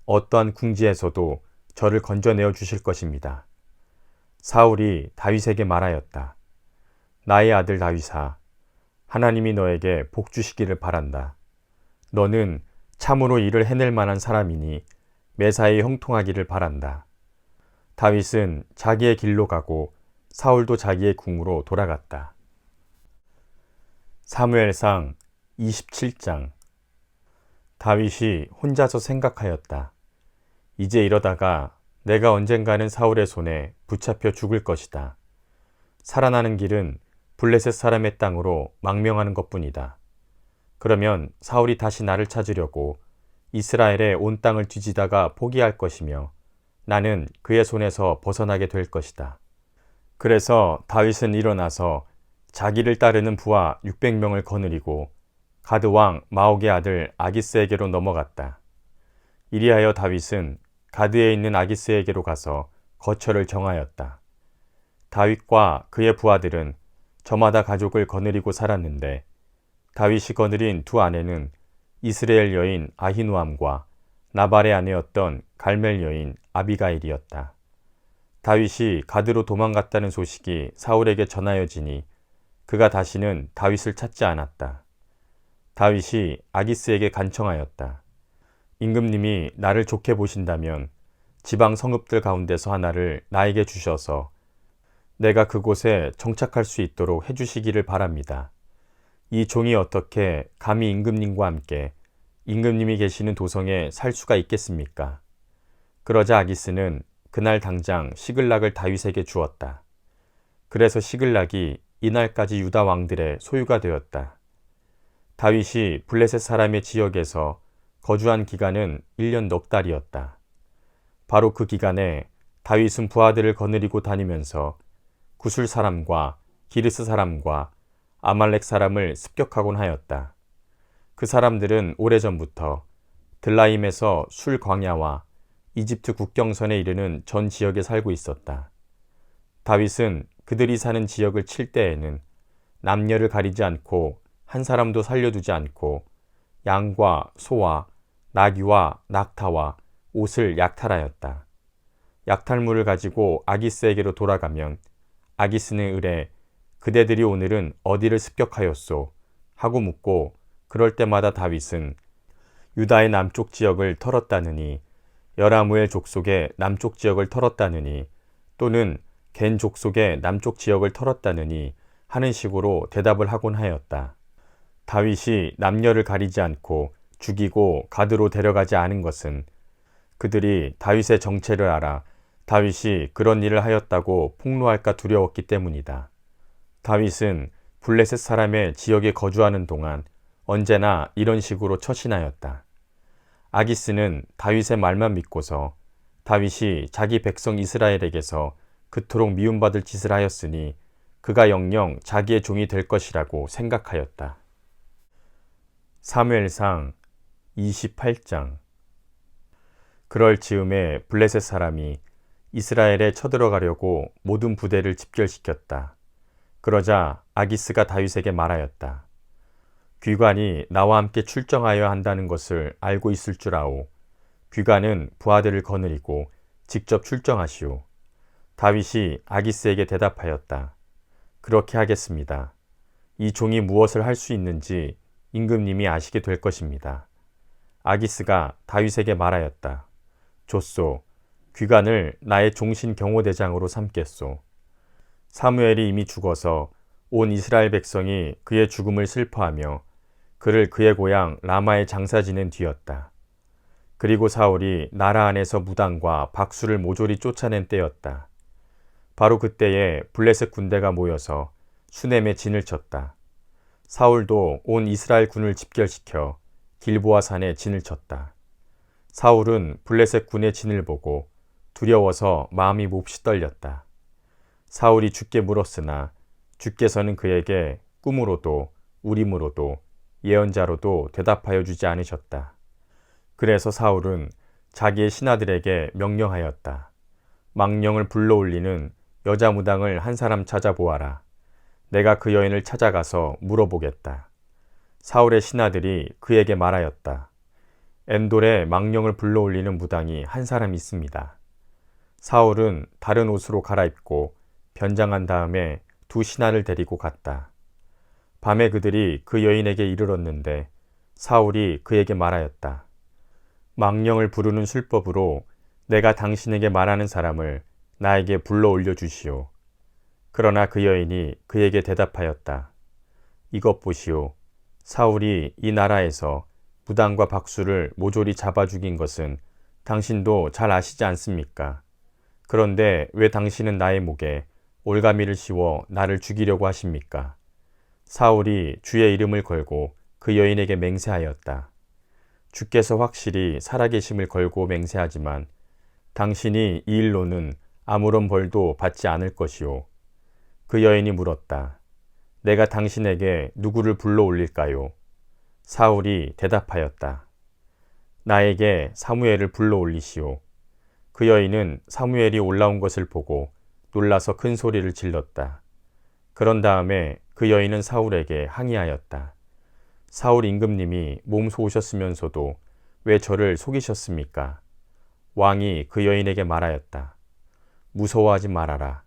어떠한 궁지에서도 저를 건져내어 주실 것입니다. 사울이 다윗에게 말하였다. 나의 아들 다윗아, 하나님이 너에게 복 주시기를 바란다. 너는 참으로 일을 해낼 만한 사람이니 매사에 형통하기를 바란다. 다윗은 자기의 길로 가고 사울도 자기의 궁으로 돌아갔다. 사무엘상 27장. 다윗이 혼자서 생각하였다. 이제 이러다가 내가 언젠가는 사울의 손에 붙잡혀 죽을 것이다. 살아나는 길은 블레셋 사람의 땅으로 망명하는 것뿐이다. 그러면 사울이 다시 나를 찾으려고 이스라엘의 온 땅을 뒤지다가 포기할 것이며 나는 그의 손에서 벗어나게 될 것이다. 그래서 다윗은 일어나서 자기를 따르는 부하 600명을 거느리고 가드 왕 마옥의 아들 아기스에게로 넘어갔다. 이리하여 다윗은 가드에 있는 아기스에게로 가서 거처를 정하였다. 다윗과 그의 부하들은 저마다 가족을 거느리고 살았는데 다윗이 거느린 두 아내는 이스라엘 여인 아히누암과 나발의 아내였던 갈멜 여인 아비가일이었다. 다윗이 가드로 도망갔다는 소식이 사울에게 전하여지니 그가 다시는 다윗을 찾지 않았다. 다윗이 아기스에게 간청하였다. 임금님이 나를 좋게 보신다면 지방 성읍들 가운데서 하나를 나에게 주셔서 내가 그곳에 정착할 수 있도록 해주시기를 바랍니다. 이 종이 어떻게 감히 임금님과 함께 임금님이 계시는 도성에 살 수가 있겠습니까? 그러자 아기스는 그날 당장 시글락을 다윗에게 주었다. 그래서 시글락이 이날까지 유다 왕들의 소유가 되었다. 다윗이 블레셋 사람의 지역에서 거주한 기간은 1년 넉 달이었다. 바로 그 기간에 다윗은 부하들을 거느리고 다니면서 구술 사람과 기르스 사람과 아말렉 사람을 습격하곤 하였다. 그 사람들은 오래전부터 들라임에서 술 광야와 이집트 국경선에 이르는 전 지역에 살고 있었다. 다윗은 그들이 사는 지역을 칠 때에는 남녀를 가리지 않고 한 사람도 살려두지 않고 양과 소와 나귀와 낙타와 옷을 약탈하였다. 약탈물을 가지고 아기스에게로 돌아가면 아기스는 의뢰 그대들이 오늘은 어디를 습격하였소? 하고 묻고 그럴 때마다 다윗은 유다의 남쪽 지역을 털었다느니 여라무엘 족속의 남쪽 지역을 털었다느니 또는 겐 족속의 남쪽 지역을 털었다느니 하는 식으로 대답을 하곤 하였다. 다윗이 남녀를 가리지 않고 죽이고 가드로 데려가지 않은 것은 그들이 다윗의 정체를 알아 다윗이 그런 일을 하였다고 폭로할까 두려웠기 때문이다. 다윗은 블레셋 사람의 지역에 거주하는 동안 언제나 이런 식으로 처신하였다. 아기스는 다윗의 말만 믿고서 다윗이 자기 백성 이스라엘에게서 그토록 미움받을 짓을 하였으니 그가 영영 자기의 종이 될 것이라고 생각하였다. 사무엘상 28장. 그럴 즈음에 블레셋 사람이 이스라엘에 쳐들어가려고 모든 부대를 집결시켰다. 그러자 아기스가 다윗에게 말하였다. 귀관이 나와 함께 출정하여야 한다는 것을 알고 있을 줄 아오. 귀관은 부하들을 거느리고 직접 출정하시오. 다윗이 아기스에게 대답하였다. 그렇게 하겠습니다. 이 종이 무엇을 할 수 있는지 임금님이 아시게 될 것입니다. 아기스가 다윗에게 말하였다. 좋소. 귀관을 나의 종신 경호대장으로 삼겠소. 사무엘이 이미 죽어서 온 이스라엘 백성이 그의 죽음을 슬퍼하며 그를 그의 고향 라마에 장사 지낸 뒤였다. 그리고 사울이 나라 안에서 무당과 박수를 모조리 쫓아낸 때였다. 바로 그때에 블레셋 군대가 모여서 수넴에 진을 쳤다. 사울도 온 이스라엘 군을 집결시켜 길보아 산에 진을 쳤다. 사울은 블레셋 군의 진을 보고 두려워서 마음이 몹시 떨렸다. 사울이 주께 물었으나 주께서는 그에게 꿈으로도 우림으로도 예언자로도 대답하여 주지 않으셨다. 그래서 사울은 자기의 신하들에게 명령하였다. 망령을 불러올리는 여자 무당을 한 사람 찾아보아라. 내가 그 여인을 찾아가서 물어보겠다. 사울의 신하들이 그에게 말하였다. 엔돌에 망령을 불러올리는 무당이 한 사람 있습니다. 사울은 다른 옷으로 갈아입고 변장한 다음에 두 신하를 데리고 갔다. 밤에 그들이 그 여인에게 이르렀는데 사울이 그에게 말하였다. 망령을 부르는 술법으로 내가 당신에게 말하는 사람을 나에게 불러 올려주시오. 그러나 그 여인이 그에게 대답하였다. 이것 보시오. 사울이 이 나라에서 무당과 박수를 모조리 잡아 죽인 것은 당신도 잘 아시지 않습니까? 그런데 왜 당신은 나의 목에 올가미를 씌워 나를 죽이려고 하십니까? 사울이 주의 이름을 걸고 그 여인에게 맹세하였다. 주께서 확실히 살아계심을 걸고 맹세하지만 당신이 이 일로는 아무런 벌도 받지 않을 것이오. 그 여인이 물었다. 내가 당신에게 누구를 불러 올릴까요? 사울이 대답하였다. 나에게 사무엘을 불러 올리시오. 그 여인은 사무엘이 올라온 것을 보고 놀라서 큰 소리를 질렀다. 그런 다음에 그 여인은 사울에게 항의하였다. 사울 임금님이 몸소 오셨으면서도 왜 저를 속이셨습니까? 왕이 그 여인에게 말하였다. 무서워하지 말아라.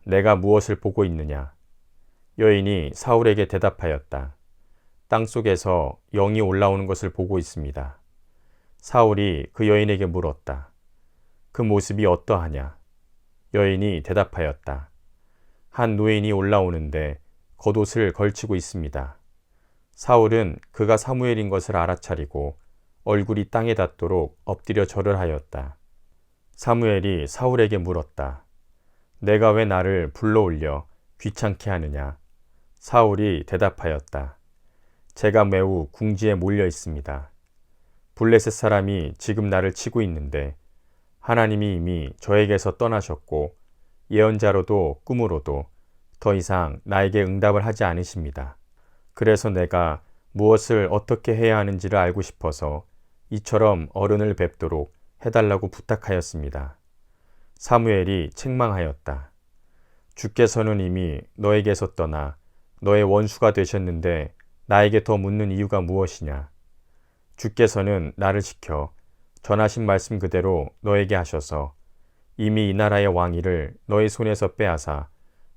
내가 무엇을 보고 있느냐? 여인이 사울에게 대답하였다. 땅속에서 영이 올라오는 것을 보고 있습니다. 사울이 그 여인에게 물었다. 그 모습이 어떠하냐? 여인이 대답하였다. 한 노인이 올라오는데 겉옷을 걸치고 있습니다. 사울은 그가 사무엘인 것을 알아차리고 얼굴이 땅에 닿도록 엎드려 절을 하였다. 사무엘이 사울에게 물었다. 내가 왜 나를 불러올려 귀찮게 하느냐? 사울이 대답하였다. 제가 매우 궁지에 몰려 있습니다. 블레셋 사람이 지금 나를 치고 있는데 하나님이 이미 저에게서 떠나셨고 예언자로도 꿈으로도 더 이상 나에게 응답을 하지 않으십니다. 그래서 내가 무엇을 어떻게 해야 하는지를 알고 싶어서 이처럼 어른을 뵙도록 해달라고 부탁하였습니다. 사무엘이 책망하였다. 주께서는 이미 너에게서 떠나 너의 원수가 되셨는데 나에게 더 묻는 이유가 무엇이냐? 주께서는 나를 지켜 전하신 말씀 그대로 너에게 하셔서 이미 이 나라의 왕위를 너의 손에서 빼앗아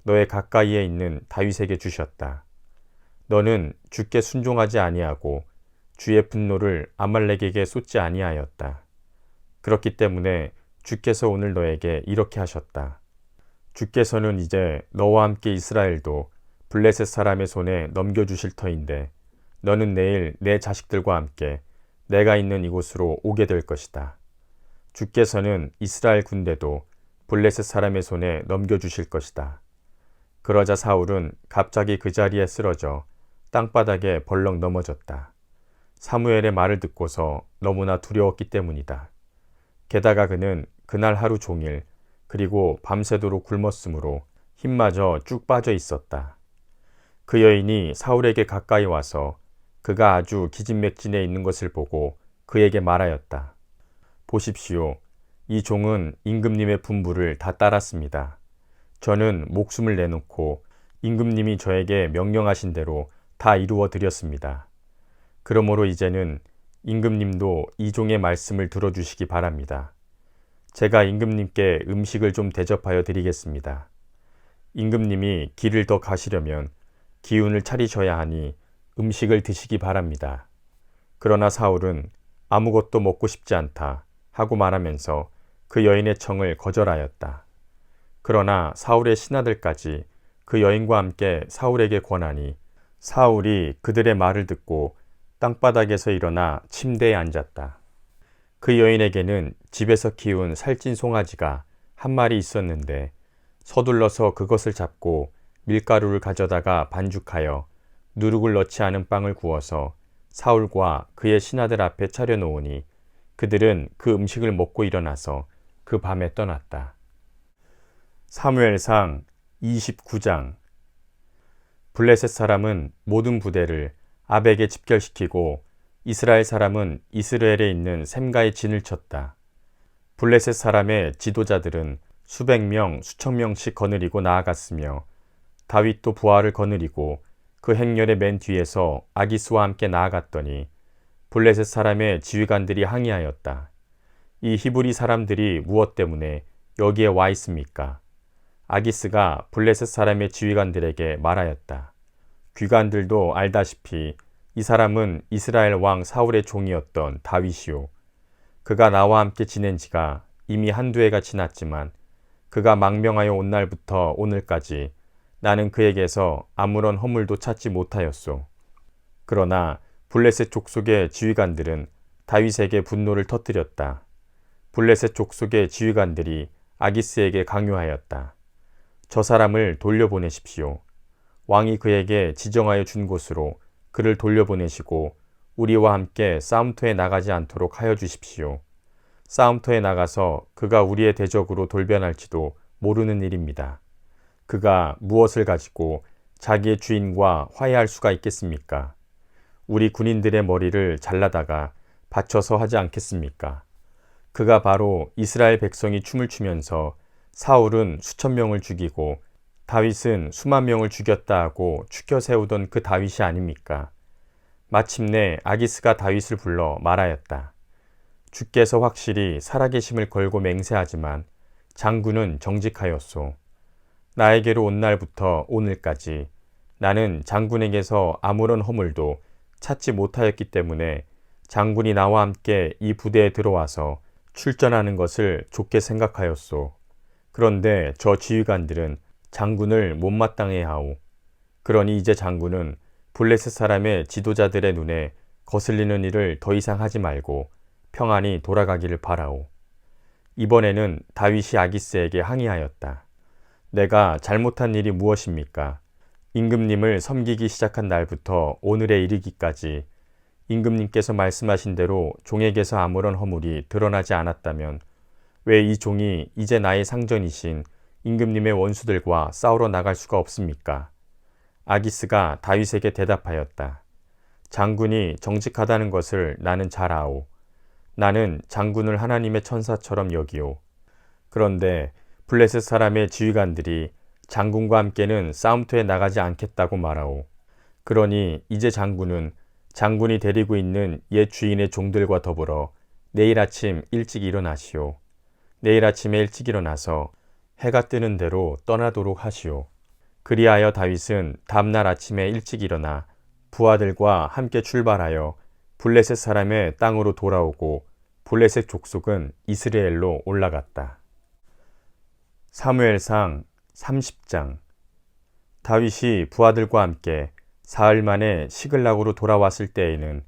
너의 가까이에 있는 다윗에게 주셨다. 너는 주께 순종하지 아니하고 주의 분노를 아말렉에게 쏟지 아니하였다. 그렇기 때문에 주께서 오늘 너에게 이렇게 하셨다. 주께서는 이제 너와 함께 이스라엘도 블레셋 사람의 손에 넘겨주실 터인데 너는 내일 내 자식들과 함께 내가 있는 이곳으로 오게 될 것이다. 주께서는 이스라엘 군대도 블레셋 사람의 손에 넘겨주실 것이다. 그러자 사울은 갑자기 그 자리에 쓰러져 땅바닥에 벌렁 넘어졌다. 사무엘의 말을 듣고서 너무나 두려웠기 때문이다. 게다가 그는 그날 하루 종일 그리고 밤새도록 굶었으므로 힘마저 쭉 빠져 있었다. 그 여인이 사울에게 가까이 와서 그가 아주 기진맥진해 있는 것을 보고 그에게 말하였다. 보십시오. 이 종은 임금님의 분부를 다 따랐습니다. 저는 목숨을 내놓고 임금님이 저에게 명령하신 대로 다 이루어 드렸습니다. 그러므로 이제는 임금님도 이 종의 말씀을 들어주시기 바랍니다. 제가 임금님께 음식을 좀 대접하여 드리겠습니다. 임금님이 길을 더 가시려면 기운을 차리셔야 하니 음식을 드시기 바랍니다. 그러나 사울은 아무것도 먹고 싶지 않다 하고 말하면서 그 여인의 청을 거절하였다. 그러나 사울의 신하들까지 그 여인과 함께 사울에게 권하니 사울이 그들의 말을 듣고 땅바닥에서 일어나 침대에 앉았다. 그 여인에게는 집에서 키운 살찐 송아지가 한 마리 있었는데 서둘러서 그것을 잡고 밀가루를 가져다가 반죽하여 누룩을 넣지 않은 빵을 구워서 사울과 그의 신하들 앞에 차려놓으니 그들은 그 음식을 먹고 일어나서 그 밤에 떠났다. 사무엘상 29장. 블레셋 사람은 모든 부대를 아벡에 집결시키고 이스라엘 사람은 이스라엘에 있는 샘가에 진을 쳤다. 블레셋 사람의 지도자들은 수백 명, 수천 명씩 거느리고 나아갔으며 다윗도 부하를 거느리고 그 행렬의 맨 뒤에서 아기스와 함께 나아갔더니 블레셋 사람의 지휘관들이 항의하였다. 이 히브리 사람들이 무엇 때문에 여기에 와 있습니까? 아기스가 블레셋 사람의 지휘관들에게 말하였다. 귀관들도 알다시피 이 사람은 이스라엘 왕 사울의 종이었던 다윗이요. 그가 나와 함께 지낸 지가 이미 한두 해가 지났지만 그가 망명하여 온 날부터 오늘까지 나는 그에게서 아무런 허물도 찾지 못하였소. 그러나 블레셋 족속의 지휘관들은 다윗에게 분노를 터뜨렸다. 블레셋 족속의 지휘관들이 아기스에게 강요하였다. 저 사람을 돌려보내십시오. 왕이 그에게 지정하여 준 곳으로 그를 돌려보내시고 우리와 함께 싸움터에 나가지 않도록 하여 주십시오. 싸움터에 나가서 그가 우리의 대적으로 돌변할지도 모르는 일입니다. 그가 무엇을 가지고 자기의 주인과 화해할 수가 있겠습니까? 우리 군인들의 머리를 잘라다가 받쳐서 하지 않겠습니까? 그가 바로 이스라엘 백성이 춤을 추면서 사울은 수천 명을 죽이고 다윗은 수만 명을 죽였다 하고 추켜 세우던 그 다윗이 아닙니까? 마침내 아기스가 다윗을 불러 말하였다. 주께서 확실히 살아계심을 걸고 맹세하지만 장군은 정직하였소. 나에게로 온 날부터 오늘까지 나는 장군에게서 아무런 허물도 찾지 못하였기 때문에 장군이 나와 함께 이 부대에 들어와서 출전하는 것을 좋게 생각하였소. 그런데 저 지휘관들은 장군을 못마땅해 하오. 그러니 이제 장군은 블레셋 사람의 지도자들의 눈에 거슬리는 일을 더 이상 하지 말고 평안히 돌아가기를 바라오. 이번에는 다윗이 아기스에게 항의하였다. 내가 잘못한 일이 무엇입니까? 임금님을 섬기기 시작한 날부터 오늘에 이르기까지 임금님께서 말씀하신 대로 종에게서 아무런 허물이 드러나지 않았다면 왜 이 종이 이제 나의 상전이신 임금님의 원수들과 싸우러 나갈 수가 없습니까? 아기스가 다윗에게 대답하였다. 장군이 정직하다는 것을 나는 잘 아오. 나는 장군을 하나님의 천사처럼 여기오. 그런데 블레셋 사람의 지휘관들이 장군과 함께는 싸움터에 나가지 않겠다고 말하오. 그러니 이제 장군은 장군이 데리고 있는 옛 주인의 종들과 더불어 내일 아침 일찍 일어나시오. 내일 아침에 일찍 일어나서 해가 뜨는 대로 떠나도록 하시오. 그리하여 다윗은 다음날 아침에 일찍 일어나 부하들과 함께 출발하여 블레셋 사람의 땅으로 돌아오고 블레셋 족속은 이스라엘로 올라갔다. 사무엘상 30장. 다윗이 부하들과 함께 사흘 만에 시글락으로 돌아왔을 때에는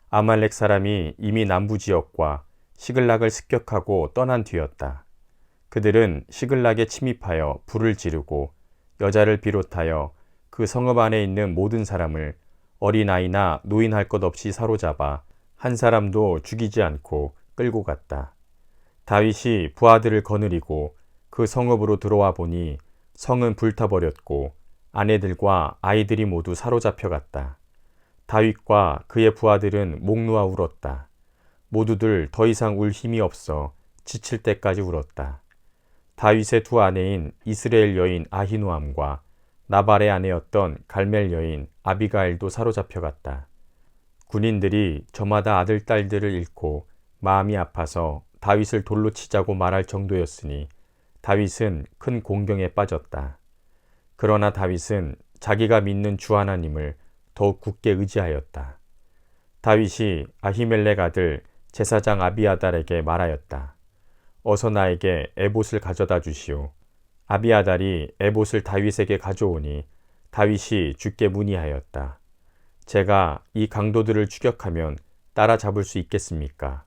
아말렉 사람이 이미 남부 지역과 시글락을 습격하고 떠난 뒤였다. 그들은 시글락에 침입하여 불을 지르고 여자를 비롯하여 그 성읍 안에 있는 모든 사람을 어린아이나 노인할 것 없이 사로잡아 한 사람도 죽이지 않고 끌고 갔다. 다윗이 부하들을 거느리고 그 성읍으로 들어와 보니 성은 불타버렸고 아내들과 아이들이 모두 사로잡혀 갔다. 다윗과 그의 부하들은 목 놓아 울었다. 모두들 더 이상 울 힘이 없어 지칠 때까지 울었다. 다윗의 두 아내인 이스라엘 여인 아히노암과 나발의 아내였던 갈멜 여인 아비가일도 사로잡혀 갔다. 군인들이 저마다 아들, 딸들을 잃고 마음이 아파서 다윗을 돌로 치자고 말할 정도였으니 다윗은 큰 공경에 빠졌다. 그러나 다윗은 자기가 믿는 주 하나님을 더욱 굳게 의지하였다. 다윗이 아히멜렉 아들 제사장 아비아달에게 말하였다. 어서 나에게 에봇을 가져다 주시오. 아비아달이 에봇을 다윗에게 가져오니 다윗이 주께 문의하였다. 제가 이 강도들을 추격하면 따라잡을 수 있겠습니까?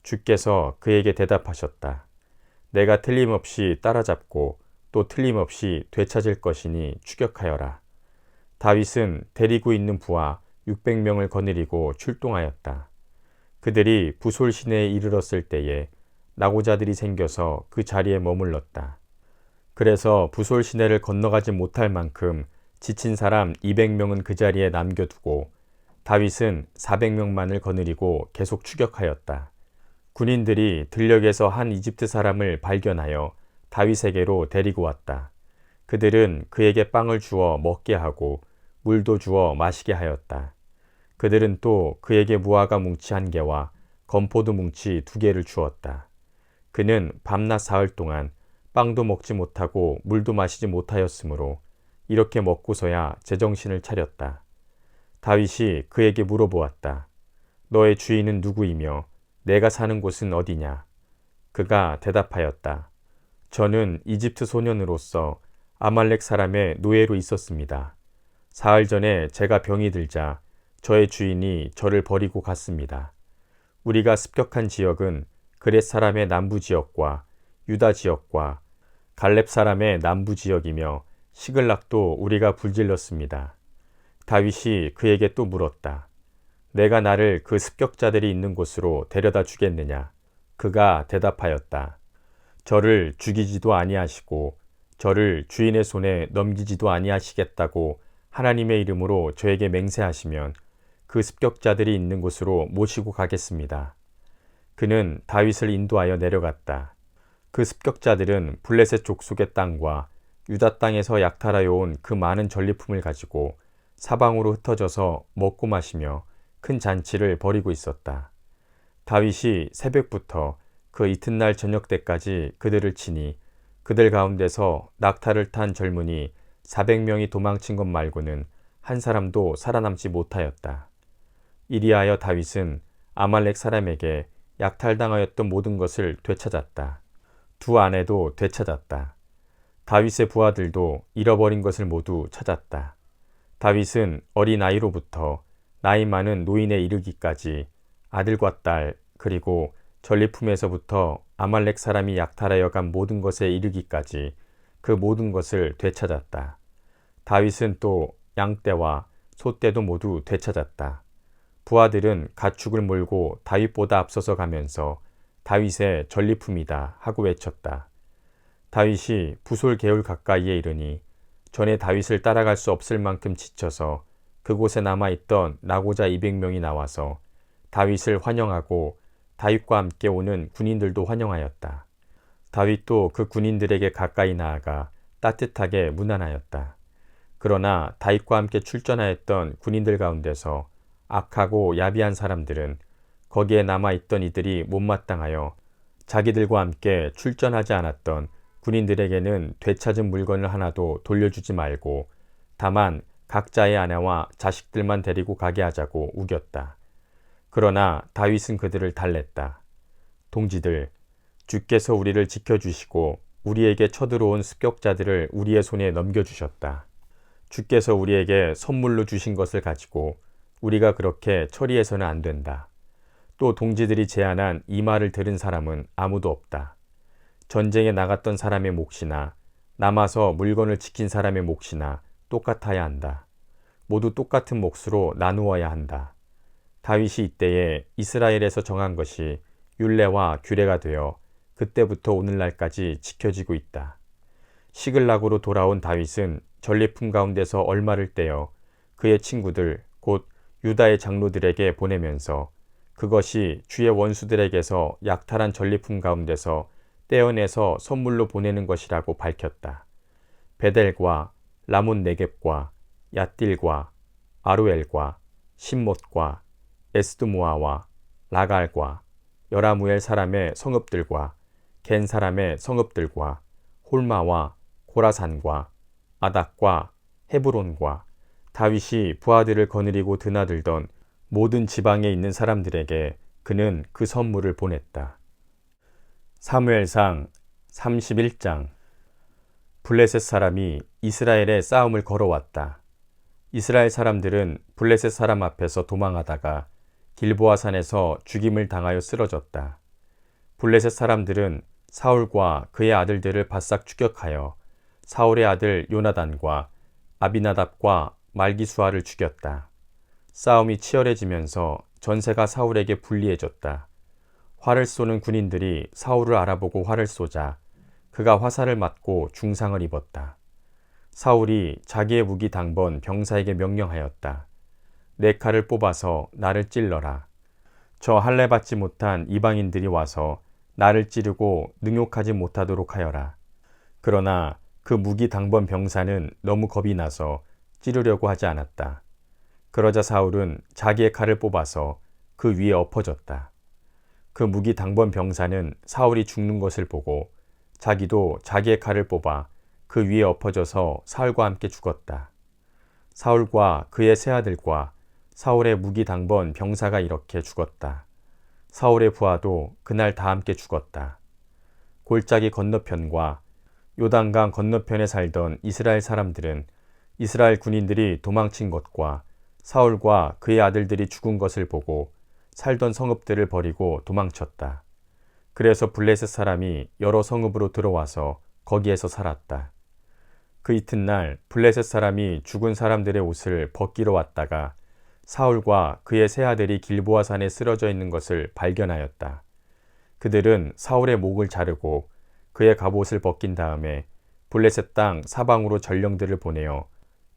주께서 그에게 대답하셨다. 내가 틀림없이 따라잡고 또 틀림없이 되찾을 것이니 추격하여라. 다윗은 데리고 있는 부하 600명을 거느리고 출동하였다. 그들이 부솔 시내에 이르렀을 때에 낙오자들이 생겨서 그 자리에 머물렀다. 그래서 부솔 시내를 건너가지 못할 만큼 지친 사람 200명은 그 자리에 남겨두고 다윗은 400명만을 거느리고 계속 추격하였다. 군인들이 들녘에서 한 이집트 사람을 발견하여 다윗에게로 데리고 왔다. 그들은 그에게 빵을 주어 먹게 하고 물도 주어 마시게 하였다. 그들은 또 그에게 무화과 뭉치 1개와 건포도 뭉치 2개를 주었다. 그는 밤낮 사흘 동안 빵도 먹지 못하고 물도 마시지 못하였으므로 이렇게 먹고서야 제정신을 차렸다. 다윗이 그에게 물어보았다. 너의 주인은 누구이며 내가 사는 곳은 어디냐? 그가 대답하였다. 저는 이집트 소년으로서 아말렉 사람의 노예로 있었습니다. 사흘 전에 제가 병이 들자 저의 주인이 저를 버리고 갔습니다. 우리가 습격한 지역은 그렛 사람의 남부 지역과 유다 지역과 갈렙 사람의 남부 지역이며 시글락도 우리가 불질렀습니다. 다윗이 그에게 또 물었다. 내가 나를 그 습격자들이 있는 곳으로 데려다 주겠느냐? 그가 대답하였다. 저를 죽이지도 아니하시고 저를 주인의 손에 넘기지도 아니하시겠다고 하나님의 이름으로 저에게 맹세하시면 그 습격자들이 있는 곳으로 모시고 가겠습니다. 그는 다윗을 인도하여 내려갔다. 그 습격자들은 블레셋 족속의 땅과 유다 땅에서 약탈하여 온 그 많은 전리품을 가지고 사방으로 흩어져서 먹고 마시며 큰 잔치를 벌이고 있었다. 다윗이 새벽부터 그 이튿날 저녁 때까지 그들을 치니 그들 가운데서 낙타를 탄 젊은이 400명이 도망친 것 말고는 한 사람도 살아남지 못하였다. 이리하여 다윗은 아말렉 사람에게 약탈당하였던 모든 것을 되찾았다. 두 아내도 되찾았다. 다윗의 부하들도 잃어버린 것을 모두 찾았다. 다윗은 어린아이로부터 나이 많은 노인에 이르기까지 아들과 딸 그리고 전리품에서부터 아말렉 사람이 약탈하여 간 모든 것에 이르기까지 그 모든 것을 되찾았다. 다윗은 또 양떼와 소떼도 모두 되찾았다. 부하들은 가축을 몰고 다윗보다 앞서서 가면서 다윗의 전리품이다 하고 외쳤다. 다윗이 부솔 개울 가까이에 이르니 전에 다윗을 따라갈 수 없을 만큼 지쳐서 그곳에 남아있던 나고자 200명이 나와서 다윗을 환영하고 다윗과 함께 오는 군인들도 환영하였다. 다윗도 그 군인들에게 가까이 나아가 따뜻하게 문안하였다. 그러나 다윗과 함께 출전하였던 군인들 가운데서 악하고 야비한 사람들은 거기에 남아있던 이들이 못마땅하여 자기들과 함께 출전하지 않았던 군인들에게는 되찾은 물건을 하나도 돌려주지 말고 다만 각자의 아내와 자식들만 데리고 가게 하자고 우겼다. 그러나 다윗은 그들을 달랬다. 동지들, 주께서 우리를 지켜주시고 우리에게 쳐들어온 습격자들을 우리의 손에 넘겨주셨다. 주께서 우리에게 선물로 주신 것을 가지고 우리가 그렇게 처리해서는 안 된다. 또 동지들이 제안한 이 말을 들은 사람은 아무도 없다. 전쟁에 나갔던 사람의 몫이나 남아서 물건을 지킨 사람의 몫이나 똑같아야 한다. 모두 똑같은 몫으로 나누어야 한다. 다윗이 이때에 이스라엘에서 정한 것이 율례와 규례가 되어 그때부터 오늘날까지 지켜지고 있다. 시글락으로 돌아온 다윗은 전리품 가운데서 얼마를 떼어 그의 친구들 곧 유다의 장로들에게 보내면서 그것이 주의 원수들에게서 약탈한 전리품 가운데서 떼어내서 선물로 보내는 것이라고 밝혔다. 베델과 라몬 네겝과 얏딜과 아루엘과 신못과 에스드모아와 라갈과 여라무엘 사람의 성읍들과 겐 사람의 성읍들과 홀마와 고라산과 아닥과 헤브론과 다윗이 부하들을 거느리고 드나들던 모든 지방에 있는 사람들에게 그는 그 선물을 보냈다. 사무엘상 31장. 블레셋 사람이 이스라엘에 싸움을 걸어왔다. 이스라엘 사람들은 블레셋 사람 앞에서 도망하다가 길보아 산에서 죽임을 당하여 쓰러졌다. 블레셋 사람들은 사울과 그의 아들들을 바싹 추격하여 사울의 아들 요나단과 아비나답과 말기수아를 죽였다. 싸움이 치열해지면서 전세가 사울에게 불리해졌다. 활을 쏘는 군인들이 사울을 알아보고 활을 쏘자 그가 화살을 맞고 중상을 입었다. 사울이 자기의 무기 당번 병사에게 명령하였다. 내 칼을 뽑아서 나를 찔러라. 저 할례 받지 못한 이방인들이 와서 나를 찌르고 능욕하지 못하도록 하여라. 그러나 그 무기 당번 병사는 너무 겁이 나서 찌르려고 하지 않았다. 그러자 사울은 자기의 칼을 뽑아서 그 위에 엎어졌다. 그 무기 당번 병사는 사울이 죽는 것을 보고 자기도 자기의 칼을 뽑아 그 위에 엎어져서 사울과 함께 죽었다. 사울과 그의 세 아들과 사울의 무기 당번 병사가 이렇게 죽었다. 사울의 부하도 그날 다 함께 죽었다. 골짜기 건너편과 요단강 건너편에 살던 이스라엘 사람들은 이스라엘 군인들이 도망친 것과 사울과 그의 아들들이 죽은 것을 보고 살던 성읍들을 버리고 도망쳤다. 그래서 블레셋 사람이 여러 성읍으로 들어와서 거기에서 살았다. 그 이튿날 블레셋 사람이 죽은 사람들의 옷을 벗기러 왔다가 사울과 그의 세 아들이 길보아 산에 쓰러져 있는 것을 발견하였다. 그들은 사울의 목을 자르고 그의 갑옷을 벗긴 다음에 블레셋 땅 사방으로 전령들을 보내어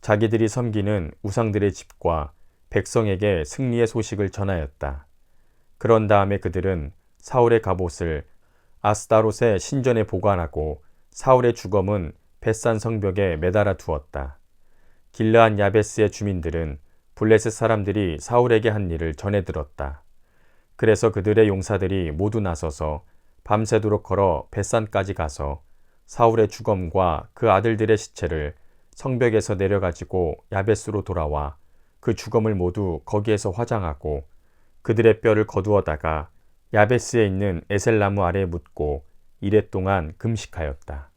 자기들이 섬기는 우상들의 집과 백성에게 승리의 소식을 전하였다. 그런 다음에 그들은 사울의 갑옷을 아스다롯의 신전에 보관하고 사울의 주검은 벳산 성벽에 매달아 두었다. 길르앗 야베스의 주민들은 블레셋 사람들이 사울에게 한 일을 전해 들었다. 그래서 그들의 용사들이 모두 나서서 밤새도록 걸어 벳산까지 가서 사울의 주검과 그 아들들의 시체를 성벽에서 내려가지고 야베스로 돌아와 그 주검을 모두 거기에서 화장하고 그들의 뼈를 거두어다가 야베스에 있는 에셀나무 아래에 묻고 이랫동안 금식하였다.